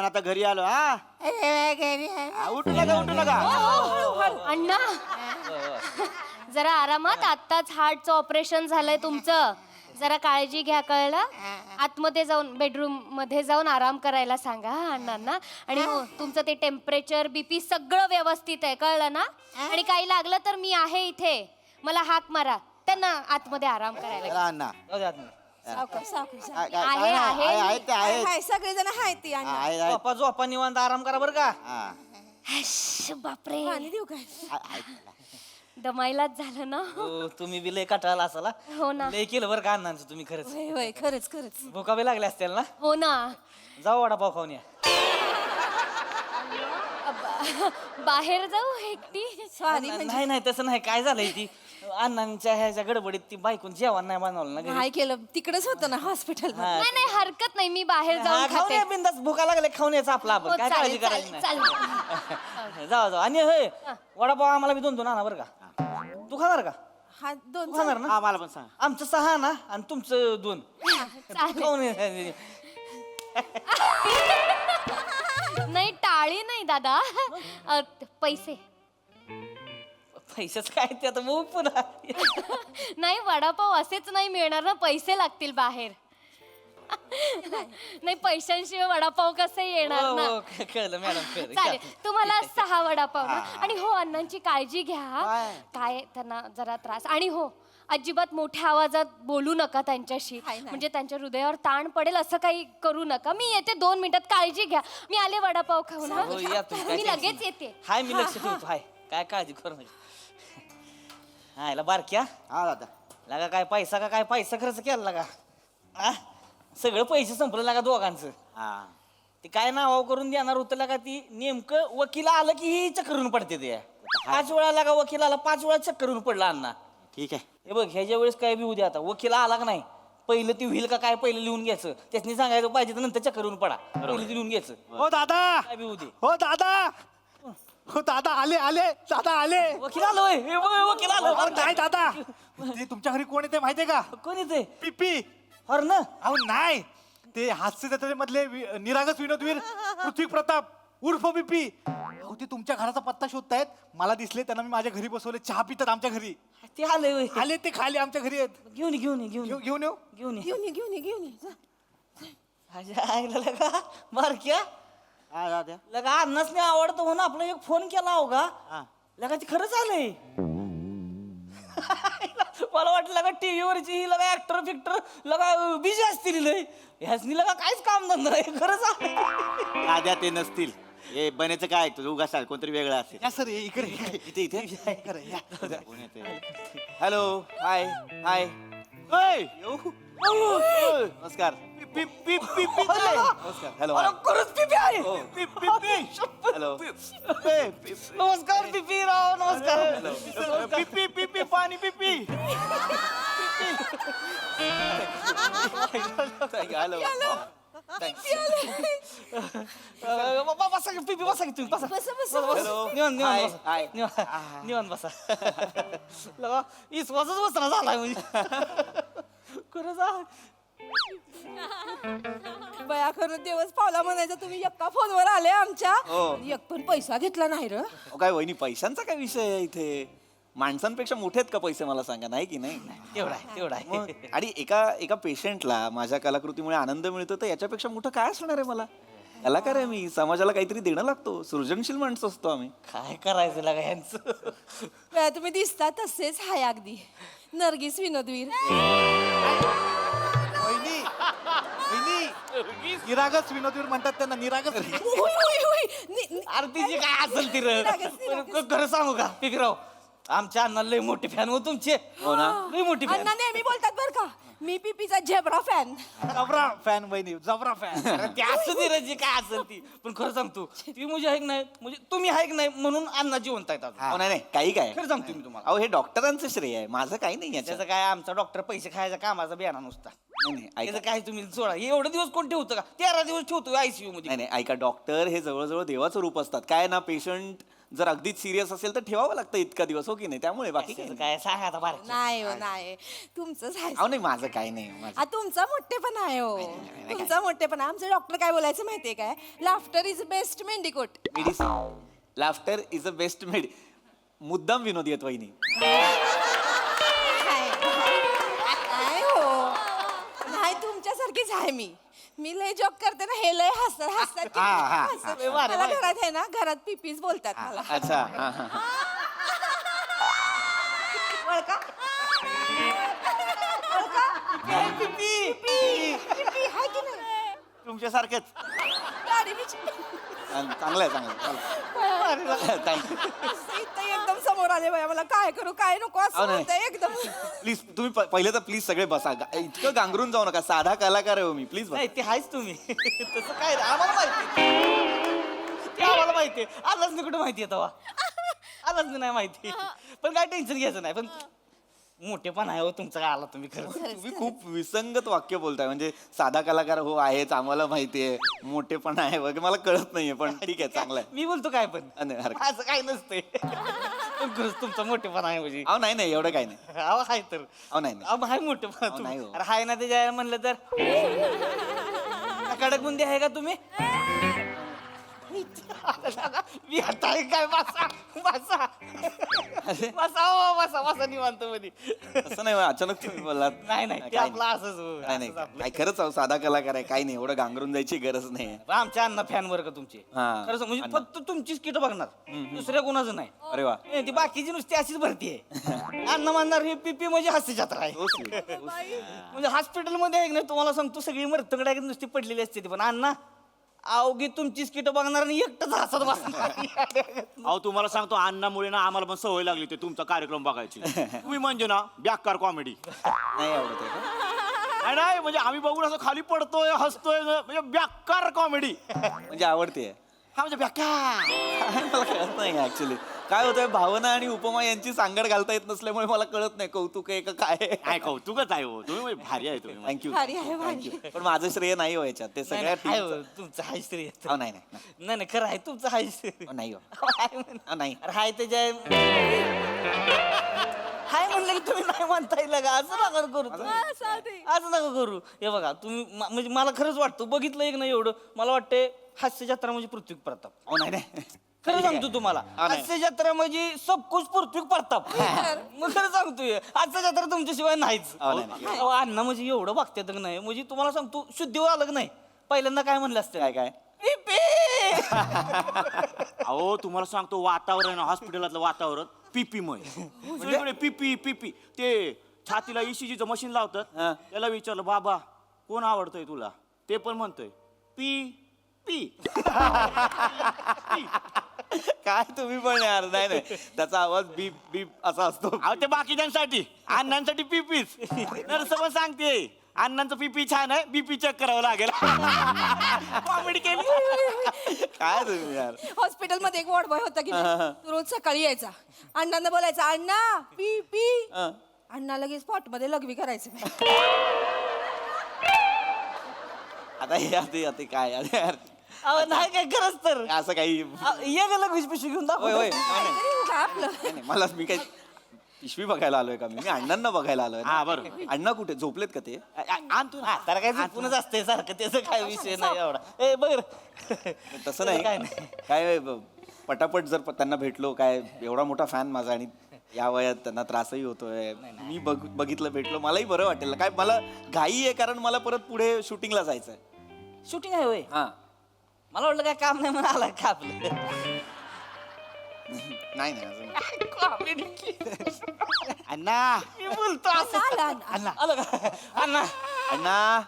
आता घरी आलो. हा उठू नका उठू नका. अण्णा जरा आरामात. आत्ताच हार्टचं ऑपरेशन झालंय तुमचं. जरा काळजी घ्या, कळलं? आतमध्ये जाऊन बेडरूम मध्ये जाऊन आराम करायला सांगा अण्णांना. आणि हो, तुमचं ते टेम्परेचर बीपी सगळं व्यवस्थित आहे, कळलं ना? आणि काही लागलं तर मी आहे इथे, मला हाक मारा. त्यांना आतमध्ये आराम करायला. चला अण्णा. जाऊ दे आतमध्ये. आहेत ते आहेत. सगळेजण आहेत ती आणि आहेत आहेत. झोपा झोपा निवांत आराम करा बरं का. हा. बापरे, पाणी देऊ काय? आहेत. दमायलाच झालं ना. हो, तुम्ही बी लय कटाळला असाला. हो ना. लय केलं बरं का अण्णांचं तुम्ही खरंच. होय होय, खरंच खरंच. भुका बी लागल्या असतील ना. हो ना. जाऊ वडापाव खाऊन या. बाहेर जाऊ एकटी? सॉरी म्हणजे नाही नाही तसं नाही. काय झालंय ती अण्णांच्या ह्याच्या गडबडीत ती बायकून जेवण नाही बनवलं ना घरी. काय केलं, तिकडेच होतं ना हॉस्पिटल. हा. नाही नाही, हरकत नाही, मी बाहेर हा, जाऊन खाऊन खाते. या बिंदास. भुका लागले खाऊन यायचं आपलं हो, आपण. काय काळजी चालेल करायची चालेल नाही. चालेल. जाऊ जाऊ. आणि होय, वडापाव आम्हाला बी 2-2 आणा बरं का. तू खाणार का? हा दोन तू खाणार ना? हा मला पण सांग. आमचं 6 ना आणि तुमचं 2. चालेल. खाऊन ये. नाही, टाळी नाही दादा. पैसे. पैशाच काय ते आता मग पुन्हा. नाही, वडापाव असेच नाही मिळणार ना, पैसे लागतील बाहेर. नाही, पैशांशिवाय वडापाव कसे येणार हो, ना. हो, कळलं मॅडम कळलं. चालेल, तुम्हाला 6 वडापाव ना. आणि हो, अण्णांची काळजी घ्या. काय? काय त्यांना जरा त्रास. आणि हो, अजिबात मोठ्या आवाजात बोलू नका त्यांच्याशी. काय नाही. म्हणजे त्यांच्या हृदयावर ताण पडेल असं काही करू नका. मी येते 2 मिनिटात, काळजी घ्या. मी आले वडापाव खाऊन. हा? हो, या तुम्ही, काय मी tension लगेच नाही. येते. हाय मी लक्ष ठेवतो. हाय काय काळजी करू नका. हा याला बारक्या हा दादा. लागा काय पैसा का काय पैसा खर्च केला लागा. आ? सगळं पैसे संपलं लागा दोघांचं. हा. ते काय नावाव करून देणार होतं लागा. ती नेमकं वकील आलं की ही चक्करून पडते ते. 5 वेळा लागा वकील आला, 5 वेळा चक्करून पडला अण्णा. ठीक आहे. हे बघ ह्याच्या वेळेस काय बी उद्या आता वकील आला का नाही, पहिलं ती होईल का काय पहिलं लिहून घ्यायचं. त्याच्यानी सांगायचं पाहिजे तर नंतर चक्करून पडा. पहिलं ते लिहून घ्यायचं. हो दादा. काय बी उद्या. हो दादा. हो दादा आले आले दादा आले. वकील आलोय. हे बघ वकील अरे आलो. नाही दादा, ते तुमच्या घरी कोण येते माहितीये का? कोणी ते पिपी. हर ना. अहो नाही, ते हास्य जत्रेमधले निरागस विनोदवीर पृथ्वी प्रताप उर्फ पिपी. अहो ते तुमच्या घराचा पत्ता शोधतायत. मला दिसले, त्यांना मी माझ्या घरी बसवले. चहा पितात आमच्या घरी. ते आलंय होय. आले ते खाली आमच्या घरी आहेत. घेऊन ये, घेऊन ये, घेऊन ये, घेऊन येऊ. घेऊन ये. घेऊन ये घेऊन ये घेऊन ये जा. ह्याच्या आईला लगा बारक्या हा दादा. लगा अन्नाच नाही आवडतं म्हणून आपला एक फोन केला हो का. हा. लगा ती खरंच आलंय. मला वाटलं लगा टीव्ही वरची ही लगा ऍक्टर फिक्टर लगा बिझी असतील लय. ह्याचनी लगा काहीच काम धंदा नाही. खरंच आलंय. दादा ते नसतील. हे बनेचं काय तुझं उगाच सांग, कोणतरी वेगळं असेल. या सर इकडे इकडे. इथे इथे खरं, या. कोण येतंय? हॅलो हाय हाय. नमस्कार. नमस्कार. हॅलो अरे खरंच पिपी आहे. हॅलो. नमस्कार पिपी राव. नमस्कार. पिपी पिपी पाणी पिपी. हॅलो. बसा की पिपी, बसा की तुम्ही बसा. बसा, बसा. हॅलो. निवांत हाय, निवांत बसा. हाय. निवांत बसा. लगा इसवासच बसना झालाय म्हणजे. खरंच आहे. बया खरं दिवस पावला म्हणायचं. तुम्ही एका फोनवर आले आमच्या. हो. आणि एक पण पैसा घेतला नाही र. अहो, काय वहिनी पैशांचा काय विषय आहे इथे? माणसांपेक्षा मोठे आहेत का पैसे, मला सांगा. नाही की नाही? तेवढा आहे, तेवढा आहे. मग, आणि एका पेशंटला माझ्या कलाकृतीमुळे आनंद मिळतो, तर याच्यापेक्षा मोठं काय असणार आहे मला? कलाकार आहे मी, समाजाला काहीतरी देणं लागतो. सृजनशील माणसं असतो आम्ही. काय करायचं लागा यांचं. बया तुम्ही दिसता तसेच हाय अगदी नर्गिस विनोदवीर. वहिनी वहिनी, निरागस विनोदवीर म्हणतात त्यांना. निरागस. होय, होय, होय. अरे तिची काय असेल ती निरागस. खरं सांगू का पिपीराव, आमच्या अण्णा लय मोठी फॅन हो तुमचे. हो ना? लय मोठी फॅन. अण्णा नेहमी बोलतात बर का, मी पिपीचा झेब्रा फॅन. जबरा फॅन वहिनी, जबरा फॅन. ते असं ती रे जी काय असेल ती. पण खरं सांगतो ती म्हणजे आहे की नाही, म्हणजे तुम्ही आहे की नाही म्हणून अण्णा जिवंत आहेत अजून. अहो, नाही काही काय. खरं सांगतो मी तुम्हाला. अहो हे डॉक्टरांचं श्रेय आहे, माझं काही नाही याच्यात. त्याचं काय, आमचा डॉक्टर पैसे खायचा कामाचा बियाणा नुसता. नाही, ऐका. त्याचं काय तुम्ही सोडा. हे एवढे दिवस कोण ठेवतं का? 13 दिवस ठेवतो आयसीयू मध्ये. नाही ऐका, डॉक्टर हे जवळजवळ देवाचं रूप असतात. काय ना, पेशंट जर अगदीच सिरियस असेल तर ठेवावं लागतं इतका दिवस, हो की नाही? त्यामुळे बाकी काही कशाचं नाही. काय सांग आता बारकी. नाही हो नाही तुमचंच आहे अहो नाही, माझं काही नाही. आ, तुमचा मोठेपणा आहे हो तुमचा मोठेपणा. आमचे डॉक्टर काय बोलायचं माहितीये काय, laughter is best mendicot. Medicine, laughter is a best made. मुद्दाम विनोदी आहेत वहिनी. नाही हो नाही, तुमच्यासारखीच आहे मी लय जॉक करते ना, हे लय हसतात की हसतात. मला घरात आहे ना, घरात पिपीच बोलतात मला. अच्छा, हा हा. ओळखा? पिपी आहे की नाही? तुमच्यासारखंच. गाडी बिची. चांगलं आहे, चांगलं आहे. थँक्यू. इथं एकदम समोर आले बाया, मला काय करू काय नको असं अहो, नाही. होतंय एकदम. प्लीज तुम्ही पहिले तर प्लीज सगळे बसा. इतकं गांगरून जाऊ नका. साधा कलाकार आहे हो मी. प्लीज नाही ते आहेच तुम्ही. तसं काय नाही, आम्हाला माहिती. ते आम्हाला माहिती आहे. आलाच नाही कुठं माहिती आहे तेव्हा. आलाच नाही माहिती. पण काय टेन्शन घ्यायचं नाही. पण मोठेपण आहे हो तुमचं, काय आला तुम्ही खरं. तुम्ही खूप विसंगत वाक्य बोलताय. म्हणजे साधा कलाकार हो आहेच, आम्हाला माहितीये. मोठेपण आहे वगैरे मला कळत नाहीये, पण ठीक आहे, चांगलं आहे. मी बोलतो काय पण नाही, हरकत असं काही नसतंय. पण खरंच तुमचं मोठेपण आहे म्हणजे. अहो नाही नाही, एवढं काही नाही. अहो आहे तर. अहो नाही नाही. अहो आहे मोठेपण अहो, नाही तुम्ही. हो. अरे हाय ना ते जायला म्हणलं तर. कडक बुंदी आहे का तुम्ही? मी आता आहे काय बसा बसा बसा हो, बसा निवांत मध्ये. असं नाही, अचानक तुम्ही बोललात. नाही नाही ते काय आपलं असंच हो, नाही नाही, असंच आपलं. काय खरंच अहो, साधा कलाकार आहे. काही नाही, एवढं गांगरून जायची गरज नाही. पण आमच्या अण्णा फॅन वर का तुमचे. हा. खरंच म्हणजे अण्णा. फक्त तुमचीच किट बघणार, दुसऱ्या कोणाचं नाही. अरे वा. ती बाकीची नुसती अशीच भरती आहे. अण्णा म्हणणार हे पीपी म्हणजे हास्य जत्रा आहे. So sweet, so sweet. म्हणजे हॉस्पिटलमध्ये आहे की नाही, तुम्हाला सांगतो सगळी मरतंगड आहे की नुसती पडलेली असते ती. पण अण्णा अवघी तुमचीच किट बघणार आणि एकटंच हसत बसणार. अहो तुम्हाला सांगतो अण्णामुळे ना आम्हाला पण सवय लागली ते तुमचा कार्यक्रम बघायची. तुम्ही म्हणजे ना बेकार कॉमेडी. नाही आवडत आहे का? नाही म्हणजे आम्ही बघून असं खाली पडतोय हसतोय म्हणजे बेकार कॉमेडी. म्हणजे आवडते. हा म्हणजे बेकार. मला कळत नाही ऍक्च्युली काय होतंय. भावना आणि उपमा यांची सांगड घालता येत नसल्यामुळे मला कळत नाही कौतुक आहे का काय. काय कौतुकच आहे हो तुम्ही म्हणजे भारी आहे तुम्ही. थँक्यू. भारी आहे, भारी. पण माझं श्रेय नाही हो याच्यात. ते सगळ्या नाही, team हो, तुमचं हाय स्त्री आहे. अहो, नाही नाही नाही नाही खरं आहे तुमचं हाय स्त्री. नाही हो. हाय म्हण. अहो, नाही. अरे हाय त्याच्या हाय म्हणलं की तुम्ही नाही म्हणता येईल का? असं नका करू तुम्ही. असं नका करू. हे बघा तुम्ही म्हणजे मला खरंच वाटतं बघितलं एक नाही एवढं मला वाटते हास्य जत्रा म्हणजे पृथ्वी प्रताप. अहो, नाही नाही. खरं सांगतो तुम्हाला हा, नाही. हास्य जत्रा म्हणजे सब कुछ पृथ्वी प्रताप. मग खरं सांगतोय हास्य जत्रा तुमच्याशिवाय नाहीच. नाही, नाही. अहो, अण्णा म्हणजे एवढं बघतात का नाही म्हणजे तुम्हाला सांगतो शुद्धीवर आलं का नाही पहिल्यांदा काय म्हणलं असतं काय काय अहो तुम्हाला सांगतो वातावरण हॉस्पिटलातलं वातावरण पीपीमय. म्हणजे पीपी पीपी ते छातीला ECGचं मशीन लावतात. हा. त्याला विचारलं बाबा कोण आवडतंय तुला, ते पण म्हणतोय पी पी. काय तुम्ही पण यार. नाही नाही, त्याचा आवाज बीप बीप असा असतो. अहो ते बाकीच्यांसाठी अण्णांसाठी पीपीच. नर्स पण सांगते अण्णांचं पीपी छान आहे बीपी चेक करावं लागेल. कॉमेडी केली. काय तुम्ही यार. हॉस्पिटलमध्ये एक वॉर्ड बॉय होता की नाही, तो रोज सकाळी यायचा, अण्णांना बोलायचा अण्णा पी पी. हं. अण्णा लगेच स्पॉट मध्ये लघवी करायचं. आता हे काय यार. अहो, नाही काय खरंच तर असं काही. ये गेलं पिशवी घेऊन दाखव. होय होय. नाही, नाही. काय आपलं नाही, नाही, मला मी काही पिशवी बघायला आलोय का? मी अण्णांना बघायला आलोय ना. हा, बरोबर. अण्णा कुठे झोपलेत का ते? आणतो ना तर काय झोपूनच असते सारखं त्याचं काय विषय नाही एवढा. ए बघ तसं नाही. काय नाही. काय पटापट जर त्यांना भेटलो, काय एवढा मोठा फॅन माझा आणि या वयात त्यांना त्रासही होतोय. मी बघितलं भेटलो मलाही बरं वाटेल. काय मला घाई आहे कारण मला परत पुढे शूटिंगला जायचंय. शूटिंग आहे होय. हा. मला वाटलं काय काम नाही म्हणून आला का आपलं. नाही नाही अजून. अण्णा मी बोलतो असं. अण्णा आलं का अण्णा अण्णा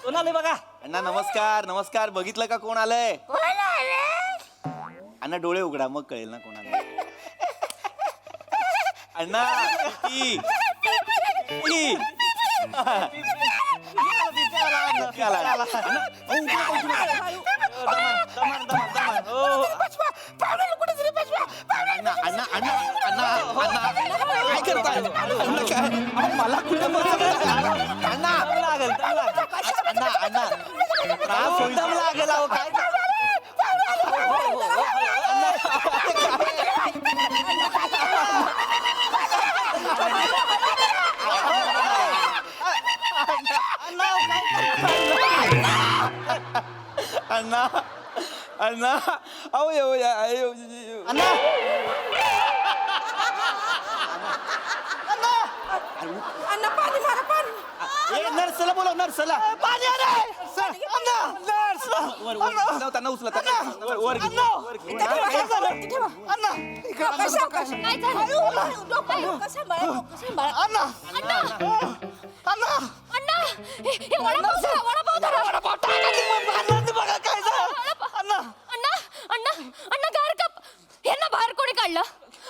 कोण आले बघा. अण्णा नमस्कार नमस्कार. बघितलं का कोण आलंय? अण्णा डोळे उघडा मग कळेल ना कोण आलंय. अण्णा पी, पी. अण्णा अण्णा अण्णा अण्णा अण्णा काय करताय? अण्णा काय? अहो, मला कुठं अण्णा लागेल अण्णा अण्णा त्रास होईल. लागेल अहो काय अण्णा अण्णा अण्णा अहो अण्णा अण्णा पाणी मारा पाणी. ए, नर्सला बोलव नर्सला पाणी आलंय. अण्णा त्यांना उचला वर घे. इथे ठेवा, काय झालं? इथे ठेवा. अण्णा डोकं सावकाश. काय झालं? हळू, हळू, डोकं सांभाळा, डोकं सांभाळा. अण्णा अण्णा अण्णा हे वडापाव धरा, वडापाव धरा. अण्णांनी बघा काय झालं. अण्णा अण्णा अण्णा अण्णा गार कप यांना बाहेर कोणी काढलं?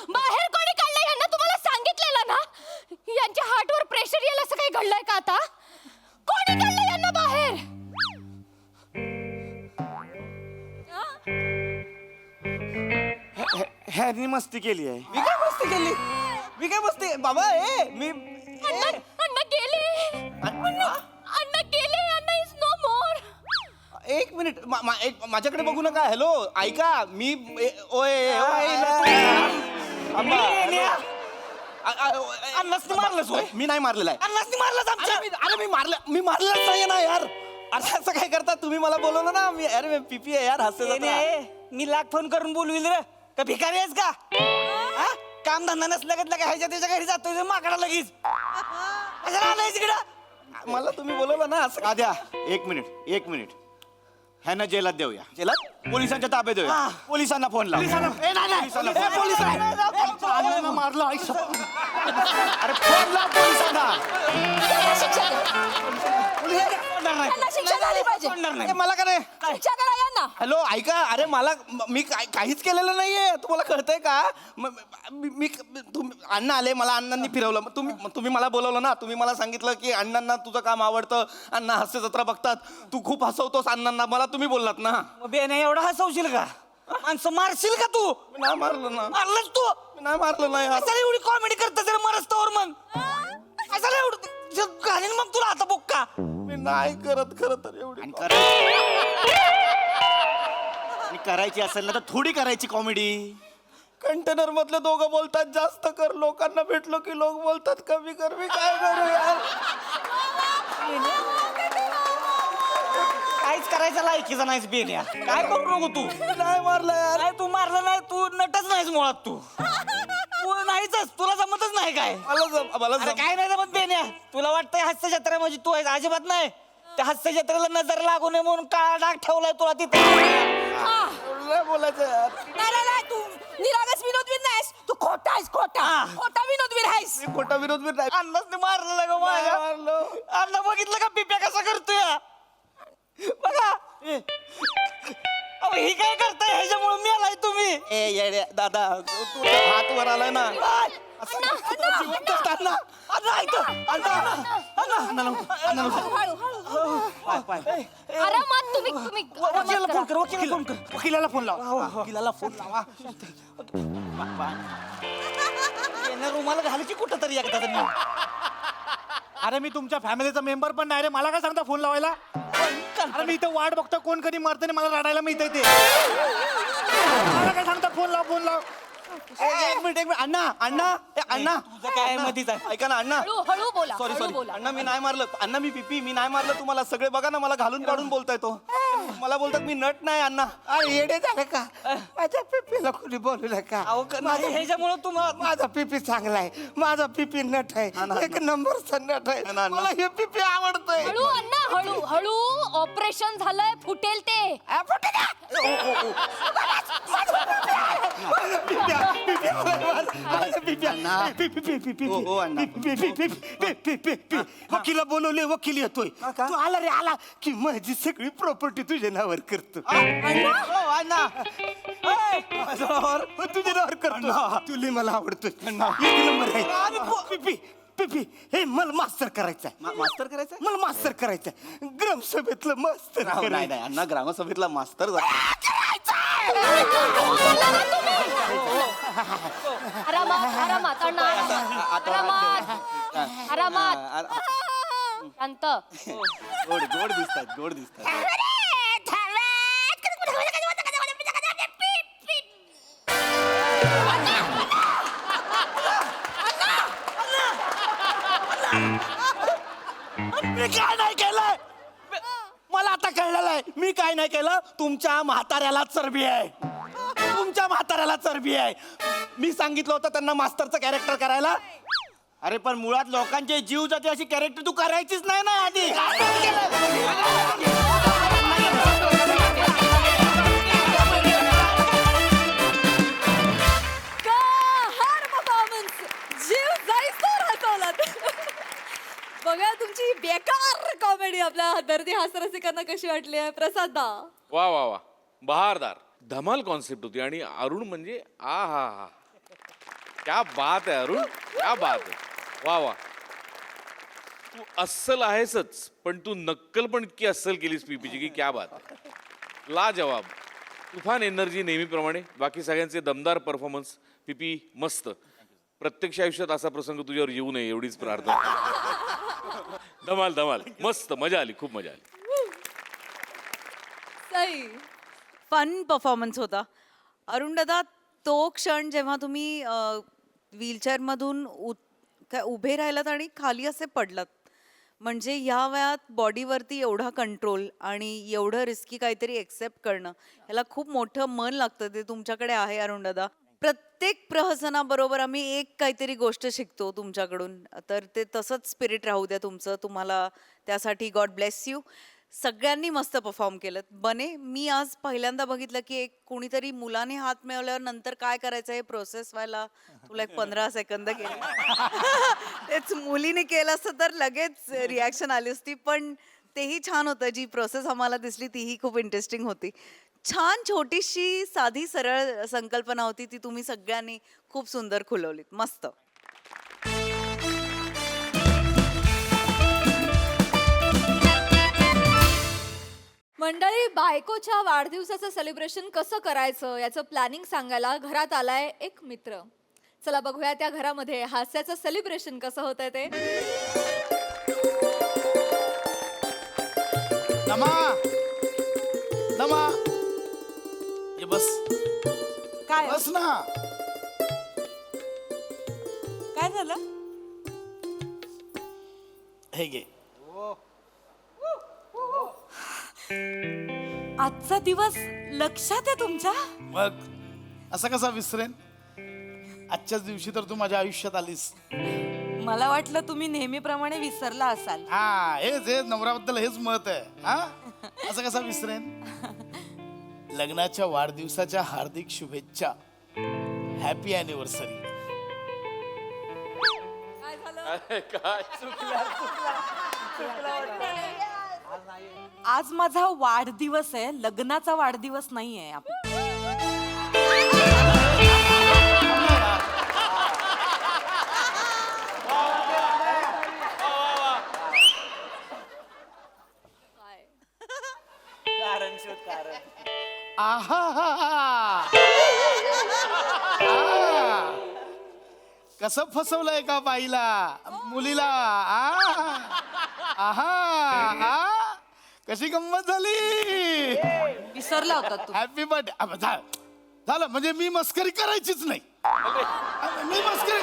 बाहेर कोणी काढलं यांना? तुम्हाला सांगितलेलं ना यांच्या हार्टवर प्रेशर येईल असं काही घडलंय का आता? कोणी काढलं यांना बाहेर? ह्यानी मस्ती केली आहे. मी काय मस्ती केली. मी काय मस्ती बाबा मी अण्णा अण्णा गेले. अण्णा गेले. अण्णा इज नो मोर. एक मिनिट माझ्याकडे बघू नका. हॅलो ऐका मी अण्णाच मारलंच होय. मी नाही मारलेला आहे. अण्णाच मारलंच आमच्या. अरे मी मारलेलाच नाहीये ना यार. अरे असं काय करता तुम्ही? मला बोलवलं ना मी. अरे पीपी आहे यार. हसते मी लाख फोन करून बोलविल रे का भिकारी आहेस का हा? काम धंदा नसल्यागत का ह्याच्या त्याच्या घरी जातोय माकडा लगेच कशाला आलाय तिकडं. मला तुम्ही बोलवलं ना असं. आद्या एक मिनिट ह्यांना जेलात देऊया. जेलात पोलिसांच्या ताब्यात देऊया. पोलिसांना फोन लाव. पोलिसांना अण्णांना मारलं आई शपथ. अरे फोन लाव पोलिसांना. शिक्षा द्या. सोडणार नाही. यांना शिक्षा झाली पाहिजे. सोडणार नाही. ए, मला का नाही. शिक्षा करा यांना. हॅलो ऐका. अरे मला मी काहीच केलेलं नाहीये. तुम्हाला कळतंय का? अण्णा आले मला. अण्णांनी फिरवलं. तुम्ही मला बोलवलं ना. तुम्ही मला सांगितलं की अण्णांना तुझं काम आवडतं. अण्णा हास्य जत्रा बघतात. तू खूप हसवतोस अण्णांना. मला तुम्ही बोललात ना. मग बेने एवढा हसवशील का माणसं मारशील का तू मी नाही मारलं ना. मारलंच तू मी नाही मारलं नाही यार. कशाला एवढी कॉमेडी करता जर मरस्तवर मग कशाला एवढं घालीन मग तुला आता बुक्का. मी नाही करत खरं तर एवढी. आणि करायची असेल ना तर थोडी करायची कॉमेडी. कंटेनर मधले दोघं बोलतात जास्त कर. लोकांना भेटलो की लोक बोलतात कमी कर. मी काय करू यार? काहीच करायचं लायकीचा नाहीस बेन्या. काय करू नको तू. नाही मारलं यार. नाही तू मारलं नाही. तू नटच नाहीस मुळात. तू नाहीच. तुला जमतच नाही काय. मला अरे काय नाही जमत बेन्या. तुला वाटतंय हास्य जत्रा म्हणजे तू आहेस. अजिबात नाही. त्या हास्य जत्रेला नजर लागू नये म्हणून काळा डाग ठेवलाय तुला तिथे. नाही बोलायचं यार. नाही तू निरागस विनोदवीर नाहीस. तू खोटा आहेस. खोटा विनोदवीर आहेस. मी खोटा विरोध बी नाही. अन्नाच मारलं ग माझ्या. अण्णा बघितलं का पिप्या कसा करतोय बघा. अहो ही काय करताय? ह्याच्यामुळे मी आलाय तुम्ही. ए येड्या दादा तू हात वर आलाय ना. अण्णा ऐकतो. हळू हळू. आरामात तुम्ही वकिलाला फोन कर. वकिलाला फोन कर. वकिलाला फोन लाव. वकिलाला फोन लावा. यांना रुमाला घाल की कुठं तरी एकदा तरी. अरे मी तुमच्या फॅमिलीचा मेंबर पण नाही रे. मला काय सांगता फोन लावायला? अरे मी इथं वाट बघतो कोण कधी मरतं आणि मला रडायला मी इथे. मला काय सांगता फोन लाव. एक मिनिट अण्णा तुझं काय मधीच आहे. ऐका ना अण्णा. हळू बोला. सॉरी हळू बोला. अण्णा मी नाही मारलं. अण्णा मी पीपी मी नाही मारलं तुम्हाला. सगळे बघा ना मला घालून काढून बोलताय तो. मला बोलतात मी नट नाही अण्णा. येडे झालं का? माझ्या पिपीला कोणी बोलवलं का? अहो नाही ह्याच्यामुळे तुम्हाला माझा पिपी चांगला आहे. माझा पिपी नट आहे. एक नंबरचा नट आहे. ना. मला हे पिपी आवडतंय. हळू अण्णा हळू. ऑपरेशन झालंय. फुटेल ते. वकीला बोलवले. वकील येतोय. तू आला रे आला की माझी सगळी प्रॉपर्टी तुझ्या नावावर करतो. तुझ्या नावावर करतो. तुला मला आवडतोय. एक नंबर आहे. पिपी पिपी हे मला मास्तर करायचं. मास्तर करायचं. मला मास्तर करायचं. ग्रामसभेतलं मास्तर नाही करायचं. नाही अण्णा ग्रामसभेतला मास्तर आरामात अण्णा. आरामात. शांत. गोड दिसतात. मी काय नाही केलंय. मला आता कळलेलं आहे मी काय नाही केलं, तुमच्या म्हाताऱ्याला चरबी आहे. तुमच्या म्हाताऱ्याला चरबी आहे. मी सांगितलं होतं त्यांना मास्तरचं कॅरेक्टर करायला. अरे पण मुळात लोकांचे जीव जाते अशी कॅरेक्टर तू करायचीच नाही ना आधी. हर परफॉर्मन्स जीव जायचं हसवलात. बघा तुमची बेकार कॉमेडी आपल्या दर्दी हास्यरसिकांना कशी वाटली आहे. प्रसाद दा. वा वा वा, बहारदार धमाल कॉन्सेप्ट होती. आणि अरुण म्हणजे आ हा हा, क्या बात आहे अरुण, क्या बात आहे. वा वा, तू अस्सल आहेसच, पण तू नक्कल पण इतकी अस्सल केलीस पीपीची की क्या बात आहे. लाजवाब, तुफान एनर्जी नेहमीप्रमाणे. बाकी सगळ्यांचे दमदार परफॉर्मन्स. पीपी मस्त. प्रत्यक्ष आयुष्यात असा प्रसंग तुझ्यावर येऊ नये एवढीच प्रार्थना. धमाल धमाल, मस्त, मजा आली, खूप मजा आली. सई. फन परफॉर्मन्स होता. अरुण दादा, तो क्षण जेव्हा तुम्ही व्हीलचेअरमधून उभे राहिलात आणि खाली असे पडलात, म्हणजे ह्या वयात बॉडीवरती एवढा कंट्रोल आणि एवढं रिस्की काहीतरी एक्सेप्ट करणं, ह्याला खूप मोठं मन लागतं. ते तुमच्याकडे आहे अरुण दादा. प्रत्येक प्रहसनाबरोबर आम्ही एक काहीतरी गोष्ट शिकतो तुमच्याकडून. तर ते तसंच स्पिरिट राहू द्या तुमचं. तुम्हाला त्यासाठी गॉड ब्लेस यू. सगळ्यांनी मस्त परफॉर्म केलं. बने, मी आज पहिल्यांदा बघितलं की एक कोणीतरी मुलाने हात मिळवल्यावर नंतर काय करायचं हे प्रोसेस व्हायला तुला एक 15 सेकंद गेले. तेच मुलीने केलं असतं तर लगेच रिॲक्शन आली असती. पण तेही छान होतं. जी प्रोसेस आम्हाला दिसली तीही खूप इंटरेस्टिंग होती. छान छोटीशी साधी सरळ संकल्पना होती, ती तुम्ही सगळ्यांनी खूप सुंदर खुलवलीत. मस्त. मंडळी, बायकोच्या वाढदिवसाचं सेलिब्रेशन कसं करायचं याचं प्लॅनिंग सांगायला घरात आलाय एक मित्र. चला बघूया त्या घरामध्ये हास्याचं सेलिब्रेशन कसं होतंय ते. नमा नमा, ये बस. काय बस ना. काय झालं? हे घे. आजचा दिवस लक्षात आहे तुमच्या? मग असं कसा विसरेन. आजच्याच दिवशी तर तू माझ्या आयुष्यात आलीस. मला वाटलं तुम्ही नेहमीप्रमाणे विसरला असाल. हा, हेच नवऱ्याबद्दल हेच मत आहे. हा, असं कसा विसरेन. लग्नाच्या वाढदिवसाच्या हार्दिक शुभेच्छा. Happy anniversary. आज माझा वाढदिवस आहे, लग्नाचा वाढदिवस नाहीये. कसं फसवलंय का बाईला, मुलीला. आहा, कशी गंमत झाली. विसरला होता तू. Happy birthday. झालं म्हणजे मी मस्करी करायचीच नाही. मी मस्करी,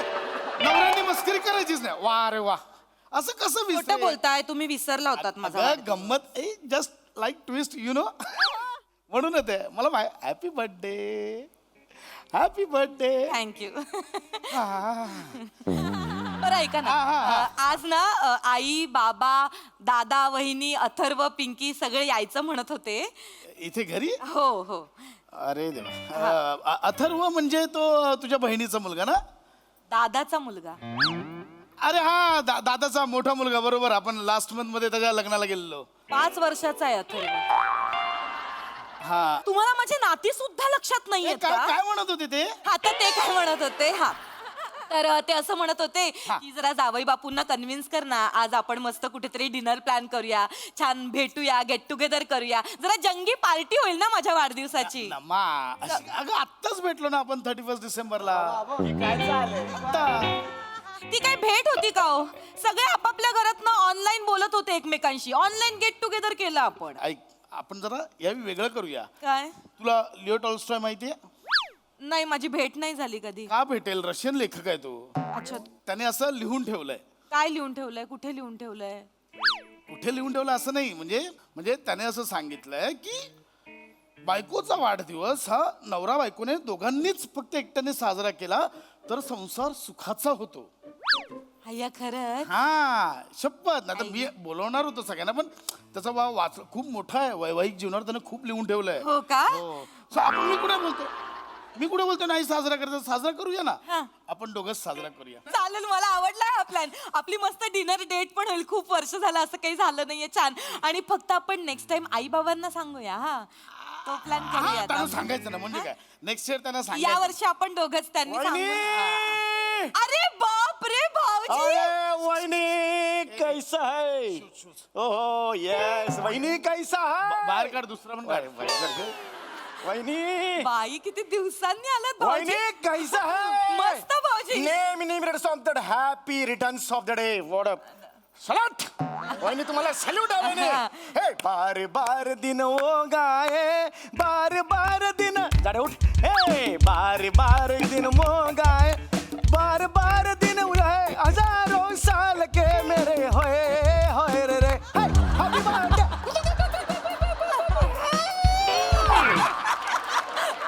नवऱ्याने मस्करी करायचीच नाही. वा रे वा, असं कसं खोटं विसर. बोलताय तुम्ही, विसरला होतात माझा. गंमत just like twist you know. म्हणून येते मला. Happy birthday, happy birthday. Thank you. बरं ऐका ना, आज ना आई, बाबा, दादा, वहिनी, अथर्व, पिंकी सगळे यायचं म्हणत होते इथे घरी. हो हो. अरे देवा. अथर्व म्हणजे तो तुझ्या बहिणीचा मुलगा ना. दादाचा मुलगा. अरे हा, दादाचा मोठा मुलगा. बरोबर, आपण लास्ट मंथ मध्ये त्याच्या लग्नाला गेलेलो. 5 वर्षाचा आहे अथर्व. हा, तुम्हाला माझे नाती सुद्धा लक्षात नाहीयेत का? काय म्हणत होते ते. आता ते काय म्हणत होते. हा, तर ते असं म्हणत होते की जरा जावई बापूंना कन्व्हिन्स कर ना, आज आपण मस्त कुठेतरी डिनर प्लॅन करूया, छान भेटूया, गेट टुगेदर करूया, जरा जंगी पार्टी होईल ना माझ्या वाढदिवसाची. अगं आत्ताच भेटलो ना आपण 31 डिसेंबरला. ती काय भेट होती का हो? सगळे आपापल्या घरात ऑनलाईन बोलत होते एकमेकांशी. ऑनलाईन गेट टुगेदर केलं आपण. ऐक, आपण जरा यावेळी वेगळं करूया. काय? तुला लिओ टॉल्स्टॉय माहितीये? नाही, माझी भेट नाही झाली कधी. का भेटेल, रशियन लेखक आहे तो. अच्छा, त्याने असं लिहून ठेवलंय. काय लिहून ठेवलंय? कुठे लिहून ठेवलंय? कुठे लिहून ठेवलं असं नाही, म्हणजे त्याने असं सांगितलंय की बायकोचा वाढदिवस हा नवरा बायकोने दोघांनीच फक्त एकट्याने साजरा केला तर संसार सुखाचा होतो. अय्या खरंच हा शपथ. आता मी बोलवणार होतो सगळ्यांना पण त्याचा वाच खूप मोठा आहे. वैवाहिक जीवनावर त्याने खूप लिहून ठेवलंय. हो का? हो. So आपण मी कुठे बोलतो नाही साजरा करायचा. साजरा करूया ना. आपण दोघंच साजरा करूया. चालेल, मला आवडला हा प्लॅन. आपली मस्त डिनर डेट पण होईल. खूप वर्ष झालं असं काही झालं नाहीये. छान. आणि फक्त आपण नेक्स्ट टाइम आई बाबांना सांगूया. हा तो प्लॅन हा, करूया त्यांना आता. सांगायचं ना म्हणजे काय नेक्स्ट इयर त्यांना या सांगायचं. वर्षी आपण दोघच त्यांनी वहिनी! सांगू. अरे बाप रे भाऊजी. अरे वहिनी कैसा है? ओहो यस वहिनी कैसा है? बाहेर काढ दुसरा पण काढ. वहिनी बाई किती दिवसांनी आलात भाऊजी. वहिनी कैसा है? मस्त भाऊजी. Name of the happy returns of the day. What up salad. वहिनी तुम्हाला सॅल्यूट आहे वहिनी. हे बार बार दिन वो गाए बार बार दिन जाडे उठ. हे बार बार दिन वो गाए बार बार दिन उड़ाए हजारों साल के मेरे होए होए रे रे. Happy birthday.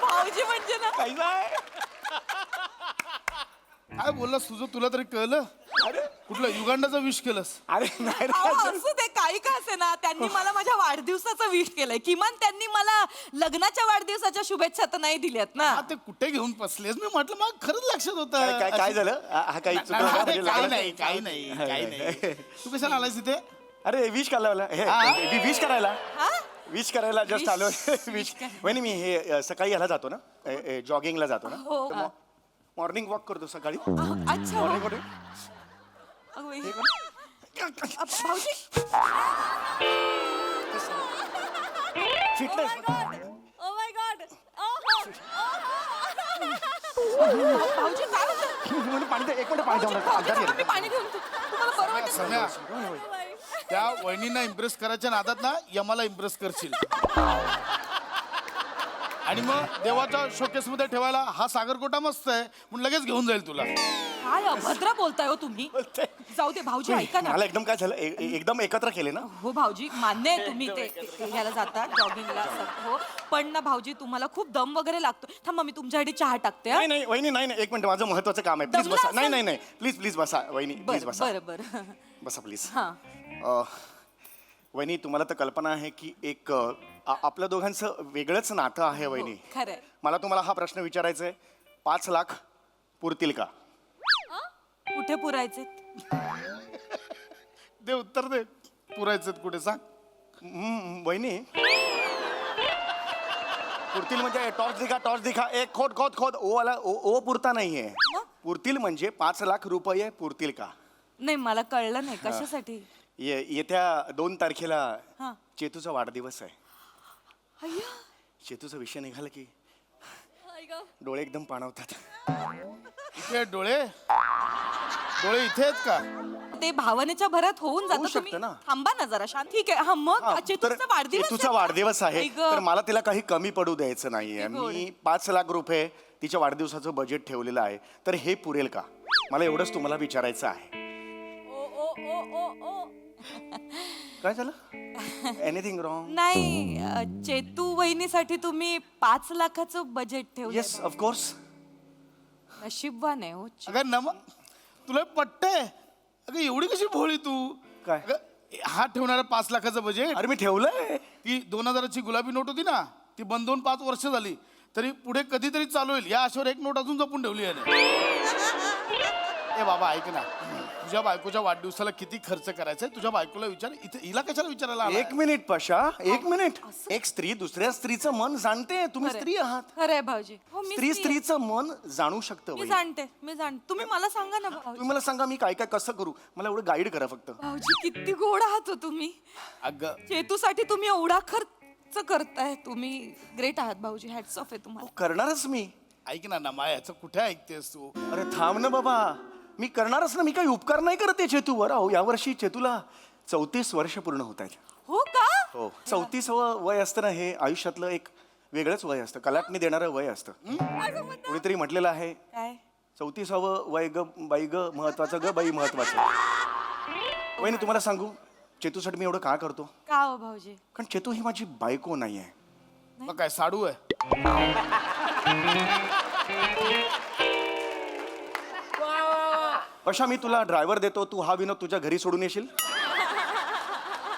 भाऊजी म्हणजे ना कैसा है? काय बोललास तुझं तुला तरी कळलं? कुठलं युगांडाचं विश केलंस? अरे नाही रे. अहो, असू दे काही का असे ना त्यांनी मला माझ्या वाढदिवसाचं विश केलंय. किमान त्यांनी मला लग्नाच्या वाढदिवसाच्या शुभेच्छा तर नाही दिल्यात ना. हा, ते कुठे घेऊन बसलेस? मी म्हटलं मग खरंच लक्षात होतं. काय झालं हा काही चुकलं का? म्हणजे काही लागलं? नाही. तू कशाला आलायस इथे? अरे विश करायला हे विश करायला हा? विश करायला जस्ट आलो. विश वहिनी मी हे सकाळी ह्याला जातो ना जॉगिंगला जातो हो. ना मॉर्निंग वॉक करतो सकाळी. अच्छा हो. मॉर्निंग अगं बाई. भाऊजी फिटनेस ओ माय गॉड. भाऊजी काय होतं? पाणी दे. एक मिनिट पाणी द्या मला. भाऊजी, अंधार थांबा, मी गेला. पाणी घेऊन येते. तुम्हाला बरं वाटेल? सम्या, त्या वहिनींना इम्प्रेस करायच्या नादात ना यमाला इम्प्रेस करशील. आणि मग देवाच्या शोकेस मध्ये ठेवायला हा सागरकोटा मस्त आहे म्हणून लगेच घेऊन जाईल तुला. काय अभद्र बोलताय हो तुम्ही. जाऊ दे भाऊजी, ऐका ना. मला एकदम काय झालं एकदम एकत्र केले ना. हो भाऊजी, मान्य आहे तुम्ही ते ह्याला जातात जॉगिंगला. हो पण ना भाऊजी तुम्हाला खूप दम वगैरे लागतो. थांबा मी तुमच्यासाठी चहा टाकते. हा? नाही वहिनी नाही एक मिनिट माझं महत्वाचं काम आहे. प्लीज दमला बसा. असेल? नाही प्लीज बसा वहिनी प्लीज बरं बसा. बरं बरं. बसा प्लीज. हा. वहिनी तुम्हाला तर कल्पना आहे की एक आपल्या दोघांचं वेगळंच नातं आहे वहिनी. खरंय. मला तुम्हाला हा प्रश्न विचारायचा आहे 5 लाख पुरतील का? कुठे पुरायचे? दे उत्तर दे. पुरायचं कुठे सांग. वहिनी पुरतील म्हणजे टॉर्च दिखा एक खोद ओ पुरता नाहीये. पुरतील म्हणजे 5 लाख रुपये पुरतील का? नाही मला कळलं नाही कशासाठी. येत्या 2 तारखेला हा. चेतूचा वाढदिवस आहे. अय्या. चेतूचा विषय निघाला की डोळे एकदम पाणवतात. इथे डोळे इथे आहेत का? ते भावनेच्या भरात होऊन जातं. शकतं तुम्ही ना. थांबा ना जरा शांत. ठीक आहे. हा मग हा, तर चेतूचा वाढदिवस चेतूचा आहे का? वाढदिवस आहे आई गं. तर मला तिला काही कमी पडू द्यायचं नाहीये. किती गोड. मी 5 लाख रुपये तिच्या वाढदिवसाचं बजेट ठेवलेलं आहे तर हे पुरेल का? मला एवढंच तुम्हाला विचारायचं आहे. काय झालं? Anything wrong? नाही चेतू वहिनीसाठी तुम्ही 5 लाखाचं बजेट ठेवलं. Yes of course. नशीबवान आहे हो. अगं तुला पटतंय? अगं एवढी कशी भोळी तू? काय? अगं, हा ठेवणारा 5 लाखाचं बजेट. अरे मी ठेवलंय. ती 2000ची गुलाबी नोट होती ना ती बंद होऊन 5 वर्ष झाली तरी पुढे कधीतरी चालू होईल या आशेवर एक नोट अजून जपून ठेवली आहे. ए बाबा ऐक ना तुझ्या बायकोच्या वाढदिवसाला किती खर्च करायचा आहे तुझ्या बायकोला विचार. इथे हिला कशाला विचारायला आलाय? 1 मिनिट पशा 1 मिनिट. एक स्त्री दुसऱ्या स्त्रीचं मन जाणते. तुम्ही स्त्री आहात. खरंय भाऊजी. हो मी स्त्री स्त्री आहे. स्त्रीचं मन जाणू शकतं. मी वहिनी. जाणते. तुम्ही मला सांगा ना भाऊजी. तुम्ही मला सांगा मी काय कसं करू. मला एवढं गाईड करा फक्त. भाऊजी किती गोड आहात हो तुम्ही. अगं चेतूसाठी तुम्ही एवढा खर्च करताय. तुम्ही ग्रेट आहात भाऊजी. हॅट्स ऑफ आहे तुम्हाला. करणारच मी. ऐक ना नमा याचं कुठे ऐकतेस तू? अरे थांब ना बाबा. मी करणारच ना. मी काही उपकार नाही करते चेतूवर. अहो यावर्षी चेतूला 34 वर्ष पूर्ण होत आहेत. हो का? हो 34वं वय असतं ना हे आयुष्यातलं एक वेगळंच वय असतं. कलाटणी देणारं वय असतं. कोणीतरी म्हटलेलं आहे काय? 34वं वय ग बाई ग महत्वाचं ग बाई महत्वाचं. वहिनी तुम्हाला सांगू चेतूसाठी मी एवढं का करतो? का हो भाऊजी? कारण चेतू ही माझी बायको नाही आहे. मग काय साडू आहे? पशा मी तुला ड्रायव्हर देतो, तू हा विनोद तुझ्या घरी सोडून येशील?